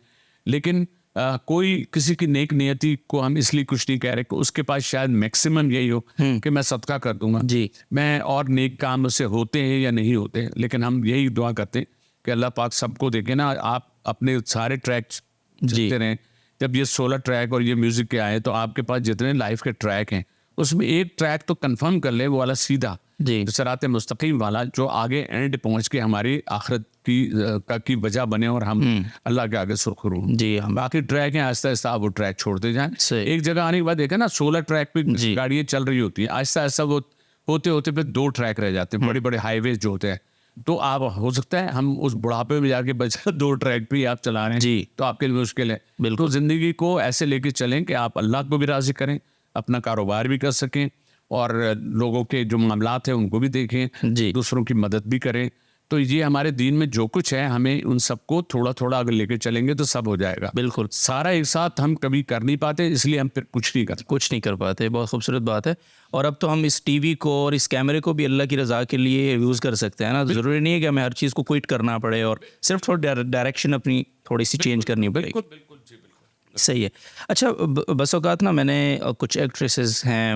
लेकिन कोई किसी की नेक नियति को हम इसलिए कुछ नहीं कह रहे कि उसके पास शायद मैक्सिमम यही हो कि मैं सदका कर दूंगा जी, मैं और नेक काम उससे होते हैं या नहीं होते, लेकिन हम यही दुआ करते हैं कि अल्लाह पाक सबको देखे ना। आप अपने सारे ट्रैक्स जीते रहें। जब ये 16 ट्रैक और ये म्यूज़िक के आए, तो आपके पास जितने लाइफ के ट्रैक हैं उसमें एक ट्रैक तो कंफर्म कर ले, वो वाला सीधा जी। जो सिरात मुस्तकीम वाला, जो आगे एंड पहुंच के हमारी आखिरत की वजह बने और हम अल्लाह के आगे सुरखरू हों। जी हम बाकी ट्रैक हैं, आहिस्ता आहिस्ता आप वो ट्रैक छोड़ते जाएं। सही। एक जगह आने के बाद देखा ना 16 ट्रैक पे जी। गाड़ियाँ चल रही होती हैं, आहिस्ता आहिस्ता वो होते होते फिर 2 ट्रैक रह जाते हैं, बड़े बड़े हाईवे जो होते हैं। तो आप हो सकता है हम उस बुढ़ापे में जाके बचा 2 ट्रैक भी आप चला रहे हैं, जी। तो आपके लिए मुश्किल है। बिल्कुल। तो जिंदगी को ऐसे लेके चलें कि आप अल्लाह को भी राजी करें, अपना कारोबार भी कर सकें और लोगों के जो मामलात हैं उनको भी देखें, जी। दूसरों की मदद भी करें। तो ये हमारे दीन में जो कुछ है, हमें उन सबको थोड़ा थोड़ा अगर लेके चलेंगे तो सब हो जाएगा। बिल्कुल। सारा एक साथ हम कभी कर नहीं पाते, इसलिए हम फिर कुछ नहीं करते। कुछ नहीं कर पाते। बहुत खूबसूरत बात है। और अब तो हम इस टीवी को और इस कैमरे को भी अल्लाह की रज़ा के लिए यूज़ कर सकते हैं ना। ज़रूरी नहीं है कि हमें हर चीज़ को क्विट करना पड़े और सिर्फ थोड़ी डायरेक्शन अपनी थोड़ी सी चेंज करनी पड़ेगी। बिल्कुल बिल्कुल जी, बिल्कुल। सही है। अच्छा बस औक़ात ना मैंने कुछ एक्ट्रेसेस हैं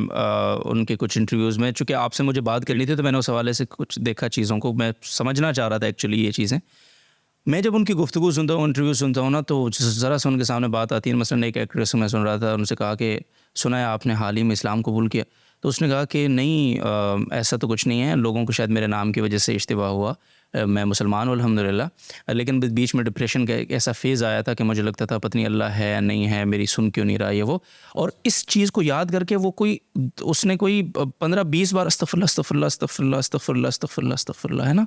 उनके कुछ इंटरव्यूज़ में, चूँकि आपसे मुझे बात करनी थी तो मैंने उस हवाले से कुछ देखा चीज़ों को, मैं समझना चाह रहा था एक्चुअली ये चीज़ें। मैं जब उनकी गुफ्तगू सुनता हूँ, इंटरव्यू सुनता हूँ ना, तो ज़रा सा उनके सामने बात आती है। मसलन एक एक्ट्रेस को मैं सुन रहा था, उनसे कहा कि सुना है आपने हाल ही में इस्लाम कबूल किया? तो उसने कहा कि नहीं ऐसा तो कुछ नहीं है, लोगों को शायद मेरे नाम की वजह से इश्तिबा हुआ। मैं मुसलमान हूँ अल्हम्दुलिल्लाह, लेकिन बीच में डिप्रेशन का एक ऐसा फ़ेज़ आया था कि मुझे लगता था पता नहीं अल्लाह है या नहीं है, मेरी सुन क्यों नहीं रहा ये वो। और इस चीज़ को याद करके वो उसने कोई 15-20 बार अस्तगफिरुल्लाह अस्तगफिरुल्लाह अस्तगफिरुल्लाह अस्तगफिरुल्लाह अस्तगफिरुल्लाह अस्तगफिरुल्लाह, है ना।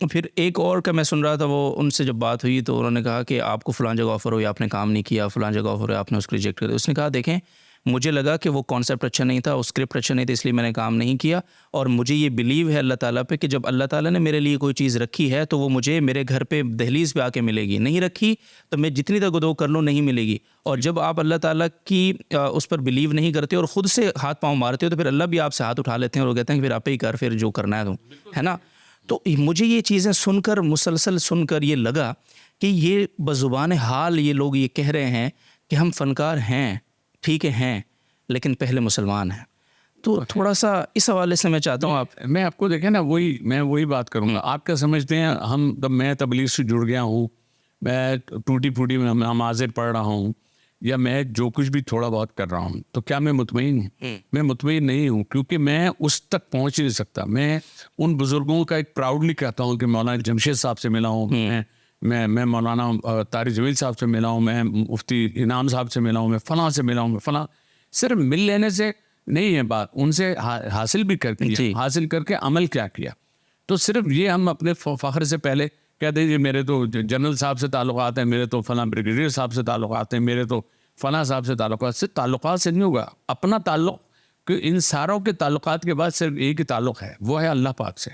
फिर एक और का मैं सुन रहा था, वो उनसे जब बात हुई तो उन्होंने कहा कि आपको फ़लाँ जगह ऑफ़र हुई, आपने काम नहीं किया, फ़लाँ जगह ऑफ़र हुआ, आपने उसको रिजेक्ट कर दिया। उसने कहा देखें, मुझे लगा कि वो कॉन्सेप्ट अच्छा नहीं था, वो स्क्रिप्ट अच्छा नहीं था, इसलिए मैंने काम नहीं किया। और मुझे ये बिलीव है अल्लाह ताला पे कि जब अल्लाह ताला ने मेरे लिए कोई चीज़ रखी है तो वो मुझे मेरे घर पे दहलीज़ पे आके मिलेगी। नहीं रखी तो मैं जितनी दगदग कर लूँ नहीं मिलेगी। और जब आप अल्लाह ताला की उस पर बिलीव नहीं करते और ख़ुद से हाथ पाँव मारते हो तो फिर अल्लाह भी आपसे हाथ उठा लेते हैं और वो कहते हैं कि फिर आप ही कर, फिर जो करना है तू, है ना। तो मुझे ये चीज़ें सुनकर, मुसलसल सुनकर ये लगा कि ये बज़ुबान हाल ये लोग ये कह रहे हैं कि हम फ़नकार हैं, ठीक है, लेकिन पहले मुसलमान हैं। तो थोड़ा-सा इस हवाले से मैं चाहता हूँ आप। मैं आपको देखें ना, मैं वही बात करूँगा। आप क्या समझते हैं, मैं तबलीग से जुड़ गया हूँ, मैं टूटी-फूटी में नमाज़ें पढ़ रहा हूँ, या मैं जो कुछ भी थोड़ा बहुत कर रहा हूँ, तो क्या मैं मुतमईन हूँ? मैं मुतमईन नहीं हूँ, क्योंकि मैं उस तक पहुँच नहीं सकता। मैं उन बुज़ुर्गों का एक प्राउडली कहता हूँ कि मौलाना जमशेद साहब से मिला हूँ, मैं मौलाना तारिक जमील साहब से मिला हूँ, मैं मुफ्ती इनाम साहब से मिला हूँ, मैं फ़लाँ से मिला हूँ, मैं फ़लाँ। सिर्फ मिल लेने से नहीं है बात, उनसे हासिल भी करके, हासिल करके अमल क्या किया। तो सिर्फ ये हम अपने फ़ख्र से पहले कहते हैं जी मेरे तो जनरल साहब से ताल्लुकात हैं, मेरे तो फ़लाँ ब्रिगेडियर साहब से ताल्लुकात हैं, मेरे तो फ़लाँ साहब से ताल्लुकात से नहीं होगा। अपना ताल्लुक़, कि इन सारों के ताल्लुकात के बाद सिर्फ एक ही ताल्लुक़ है, वो है अल्लाह पाक से।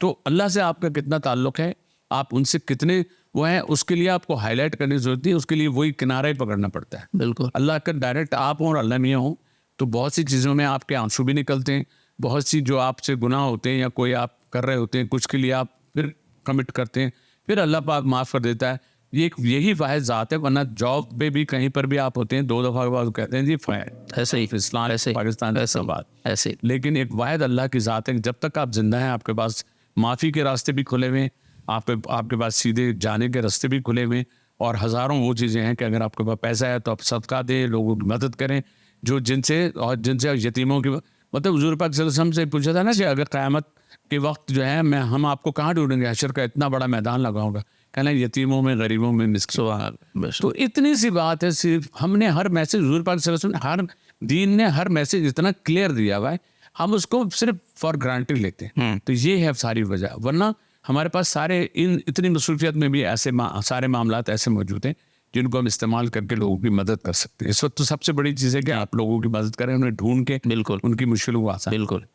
तो अल्लाह से आपका कितना ताल्लुक़ है, आप उनसे कितने वो हैं, उसके लिए आपको हाईलाइट करने की ज़रूरत नहीं, उसके लिए वही किनारा ही पकड़ना पड़ता है। बिल्कुल। अल्लाह का डायरेक्ट आप हों और अल्लाह मियाँ हों, तो बहुत सी चीज़ों में आपके आंसू भी निकलते हैं, बहुत सी जो आपसे गुनाह होते हैं या कोई आप कर रहे होते हैं, कुछ के लिए आप फिर कमिट करते हैं, फिर अल्लाह पाक माफ़ कर देता है। यही वाहिद ज़ात है, वरना जॉब पे भी कहीं पर भी आप होते हैं 2 दफ़ा के बाद कहते हैं जी ऐसे ही इस्लाम ऐसे पाकिस्तान ऐसे बात। ऐसे। लेकिन एक वाहिद अल्लाह की ज़ात है, जब तक आप जिंदा हैं आपके पास माफ़ी के रास्ते भी खुले हुए हैं, आपके पास सीधे जाने के रास्ते भी खुले हुए हैं, और हज़ारों वो चीज़ें हैं कि अगर आपके पास पैसा है तो आप सदका दें, लोगों की मदद करें, जो जिनसे यतीमों की, मतलब हुज़ूर पाक सल्लल्लाहु अलैहि वसल्लम से पूछा था ना कि अगर क़यामत के वक्त जो है हम आपको कहाँ ढूंढेंगे, हशर का इतना बड़ा मैदान लगा होगा, कहना यतीमों में, गरीबों में, मिस्किन। तो इतनी सी बात है, सिर्फ हमने हर मैसेज, हुज़ूर पाक सल्लल्लाहु अलैहि वसल्लम हर दीन ने हर मैसेज इतना क्लियर दिया हुआ है, हम उसको सिर्फ फॉर ग्रांटेड लेते हैं। तो ये है सारी वजह, वरना हमारे पास सारे इतनी मसरूफियत में भी ऐसे सारे मामलात ऐसे मौजूद हैं जिनको हम इस्तेमाल करके लोगों की मदद कर सकते हैं। इस वक्त तो सबसे बड़ी चीज़ है कि आप लोगों की मदद करें, उन्हें ढूंढ के बिल्कुल उनकी मुश्किलों को आसान। बिल्कुल।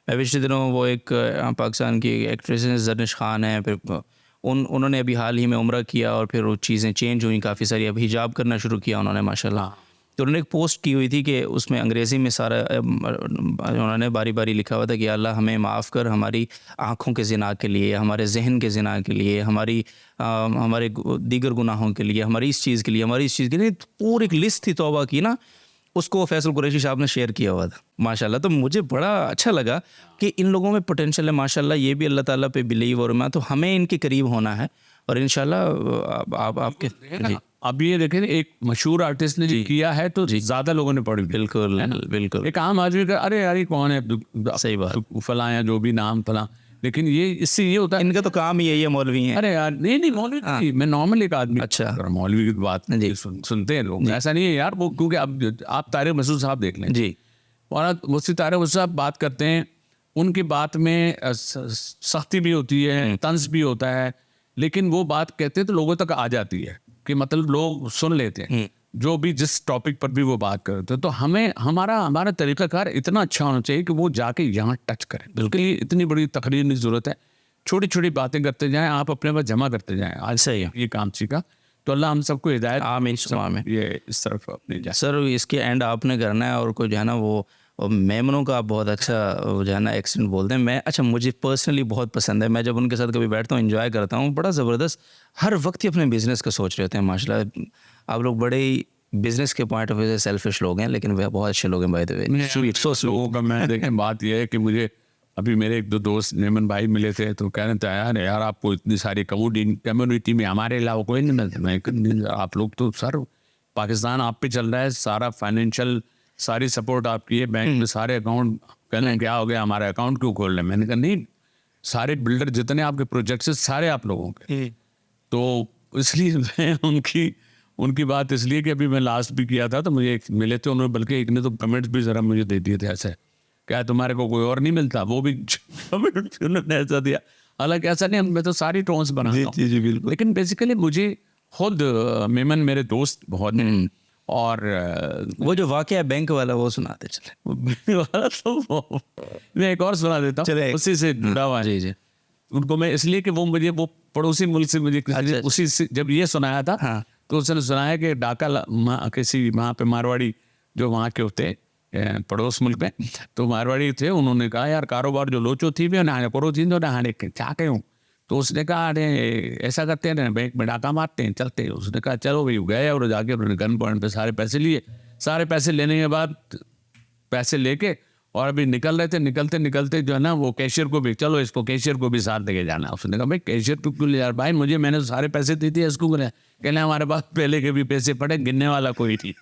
मैं पिछले दिनों वो एक पाकिस्तान की एक्ट्रेस हैं ज़रनिश खान है, फिर उन्होंने अभी हाल ही में उम्रा किया और फिर वो चीज़ें चेंज हुई काफ़ी सारी, अब हिजाब करना शुरू किया उन्होंने माशाल्लाह। तो उन्होंने एक पोस्ट की हुई थी कि उसमें अंग्रेज़ी में सारा उन्होंने बारी बारी लिखा हुआ था कि अल्लाह हमें माफ़ कर, हमारी आँखों के ज़िना के लिए, हमारे जहन के ज़िना के लिए, हमारे दीगर गुनाहों के लिए, हमारी इस चीज़ के लिए, हमारी इस चीज़ के लिए, पूरी एक लिस्ट थी तौबा की ना। उसको फैसल कुरैशी साहब ने शेयर किया हुआ था माशाल्लाह। तो मुझे बड़ा अच्छा लगा कि इन लोगों में पोटेंशियल है माशाल्लाह, ये भी अल्लाह ताला पे बिलीव और मैं, तो हमें इनके करीब होना है और इंशाल्लाह आप आपके जी अब ये देखें एक मशहूर आर्टिस्ट ने जो किया है तो ज्यादा लोगों ने पढ़ी। बिल्कुल बिल्कुल एक आम आदमी का अरे यार ये कौन है, सही बात। फला या जो भी नाम फला, लेकिन ये इससे ये होता है इनका तो काम ही है, ये मौलवी हैं। अरे यार नहीं मौलवी नहीं, मैं नॉर्मल एक आदमी। अच्छा। मौलवी की बात सुनते हैं लोग, ऐसा नहीं है यार वो, क्योंकि अब आप तारिक मसूद साहब देख लें जी, और मुफ्ती तारिक मसूद साहब बात करते हैं, उनकी बात में सख्ती भी होती है, तंज भी होता है, लेकिन वो बात कहते हैं तो लोगों तक आ जाती है कि मतलब लोग सुन लेते हैं जो भी जिस टॉपिक पर भी वो बात करते हैं। तो हमें हमारा तरीकाकार इतना अच्छा होना चाहिए कि वो जाके यहाँ टच करें। बिल्कुल इतनी बड़ी तकरीर की जरूरत है, छोटी छोटी बातें करते जाएं, आप अपने पास जमा करते जाएं। आज सही है। ये काम सीखा तो अल्लाह हम सबको हिदायत आमीन आमीन। ये इस तरफ अपनी जाए। सर इसके एंड आपने करना है और कोई जो है ना वो मेमनों का आप बहुत अच्छा वो जो है ना एक्सेंट बोलते हैं। मैं अच्छा मुझे पर्सनली बहुत पसंद है, मैं जब उनके साथ कभी बैठता हूँ एंजॉय करता हूँ, बड़ा ज़बरदस्त, हर वक्त ही अपने बिज़नेस का सोच रहे होते हैं माशाल्लाह। आप लोग बड़े ही बिज़नेस के पॉइंट ऑफ व्यू से सेल्फिश लोग हैं, लेकिन वे बहुत अच्छे लोग हैं by the way, sweet so लोगों का मैं देखें बात यह है कि मुझे अभी मेरे एक दो दोस्त मेमन भाई मिले थे तो कह रहे थे यार आपको इतनी सारी कम्युनिटी में हमारे अलावा कोई नहीं मिलता। मैं आप लोग तो सर पाकिस्तान आप पे चल रहा है, सारा फाइनेंशियल सारी सपोर्ट आपकी है, बैंक में सारे अकाउंट, कहने क्या हो गया हमारे अकाउंट क्यों खोल रहे हैं? मैंने कहा नहीं, सारे बिल्डर जितने आपके प्रोजेक्ट्स सारे आप लोगों के। तो इसलिए मैं उनकी बात इसलिए कि अभी मैं लास्ट भी किया था तो मुझे एक मिले थे उन्होंने, बल्कि एक ने तो कमेंट्स भी ज़रा मुझे दे दिए थे ऐसे, क्या तुम्हारे को कोई और नहीं मिलता? वो भी उन्होंने ऐसा दिया। हालांकि ऐसा नहीं, मैं तो सारी टोन्स बनाता हूँ। जी बिल्कुल। लेकिन बेसिकली मुझे खुद मेमन मेरे दोस्त बहुत हैं और वो जो वाकया बैंक वाला वो सुनाते चले। वाला तो मैं एक और सुना देता हूँ, उसी से जुड़ा हुआ है। जी जी। उनको मैं इसलिए कि वो मुझे वो पड़ोसी मुल्क से मुझे उसी से जब ये सुनाया था हाँ। तो उसने सुनाया कि किसी वहाँ पे मारवाड़ी जो वहाँ के होते पड़ोस मुल्क में, तो मारवाड़ी थे, उन्होंने कहा यार कारोबार जो लोचो थी भी ना करो थी तो ना क्या कहूँ। तो उसने कहा अरे ऐसा करते हैं बैंक में डाका मारते हैं चलते हैं। उसने कहा चलो भाई गए और जाके उन्होंने गन पॉइंट पे सारे पैसे लिए। सारे पैसे लेने के बाद पैसे लेके और अभी निकल रहे थे, निकलते जो है ना वो कैशियर को भी, चलो इसको कैशियर को भी साथ लेके जाना। उसने कहा भाई कैशियर को क्यों ले यार भाई, मैंने तो सारे पैसे दे दिए इसको। कहना हमारे पास पहले के भी पैसे पड़े, गिनने वाला कोई नहीं।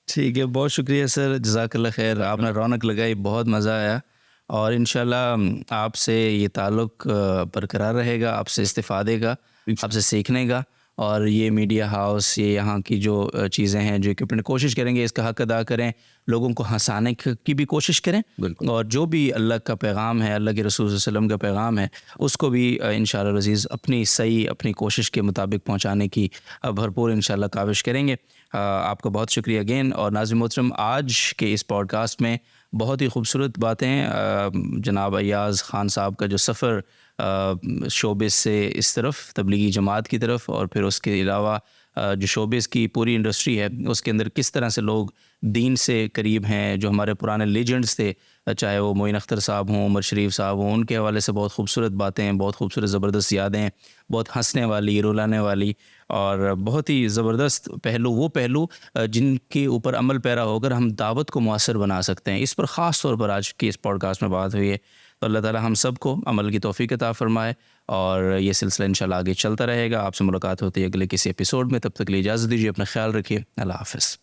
ठीक है, बहुत शुक्रिया सर, जज़ाकल्लाह खैर, आपने रौनक लगाई, बहुत मज़ा आया और इंशाल्लाह आपसे ये ताल्लुक़ बरकरार रहेगा, आपसे इस्तिफ़ादे का, आपसे सीखने का। और ये मीडिया हाउस, ये यहाँ की जो चीज़ें हैं जो इक्विपमेंट, कोशिश करेंगे इसका हक़ अदा करें, लोगों को हंसाने की भी कोशिश करें और जो भी अल्लाह का पैगाम है, अल्लाह के रसूल सल्लल्लाहु अलैहि वसल्लम का पैगाम है, उसको भी इंशाअल्लाह अज़ीज़ अपनी कोशिश के मुताबिक पहुँचाने की भरपूर इंशाअल्लाह काविश करेंगे। आपका बहुत शुक्रिया अगेन। और नाज़रीन मोहतरम, आज के इस पॉडकास्ट में बहुत ही खूबसूरत बातें जनाब अय्याज़ ख़ान साहब का जो सफ़र शोबिस से इस तरफ तबलीगी जमात की तरफ और फिर उसके अलावा जो शोबिस की पूरी इंडस्ट्री है उसके अंदर किस तरह से लोग दीन से करीब हैं, जो हमारे पुराने लेजेंड्स थे, चाहे वो मोइन अख्तर साहब हों, उमर शरीफ साहब हों, उनके हवाले से बहुत खूबसूरत बातें हैं, बहुत खूबसूरत ज़बरदस्त यादें, बहुत हंसने वाली, रुलाने वाली और बहुत ही ज़बरदस्त पहलू, वो पहलू जिनके ऊपर अमल पैरा होकर हम दावत को मुअस्सर बना सकते हैं। इस पर ख़ास तौर पर आज की इस पॉडकास्ट में बात हुई है। तो अल्लाह ताला हम सब को अमल की तौफ़ीक़ अता फ़रमाए और ये सिलसिला इंशाअल्लाह आगे चलता रहेगा। आपसे मुलाकात होती है अगले किसी एपिसोड में, तब तक के लिए इजाज़त दीजिए, अपना ख्याल रखिए, अल्लाह हाफ़िज़।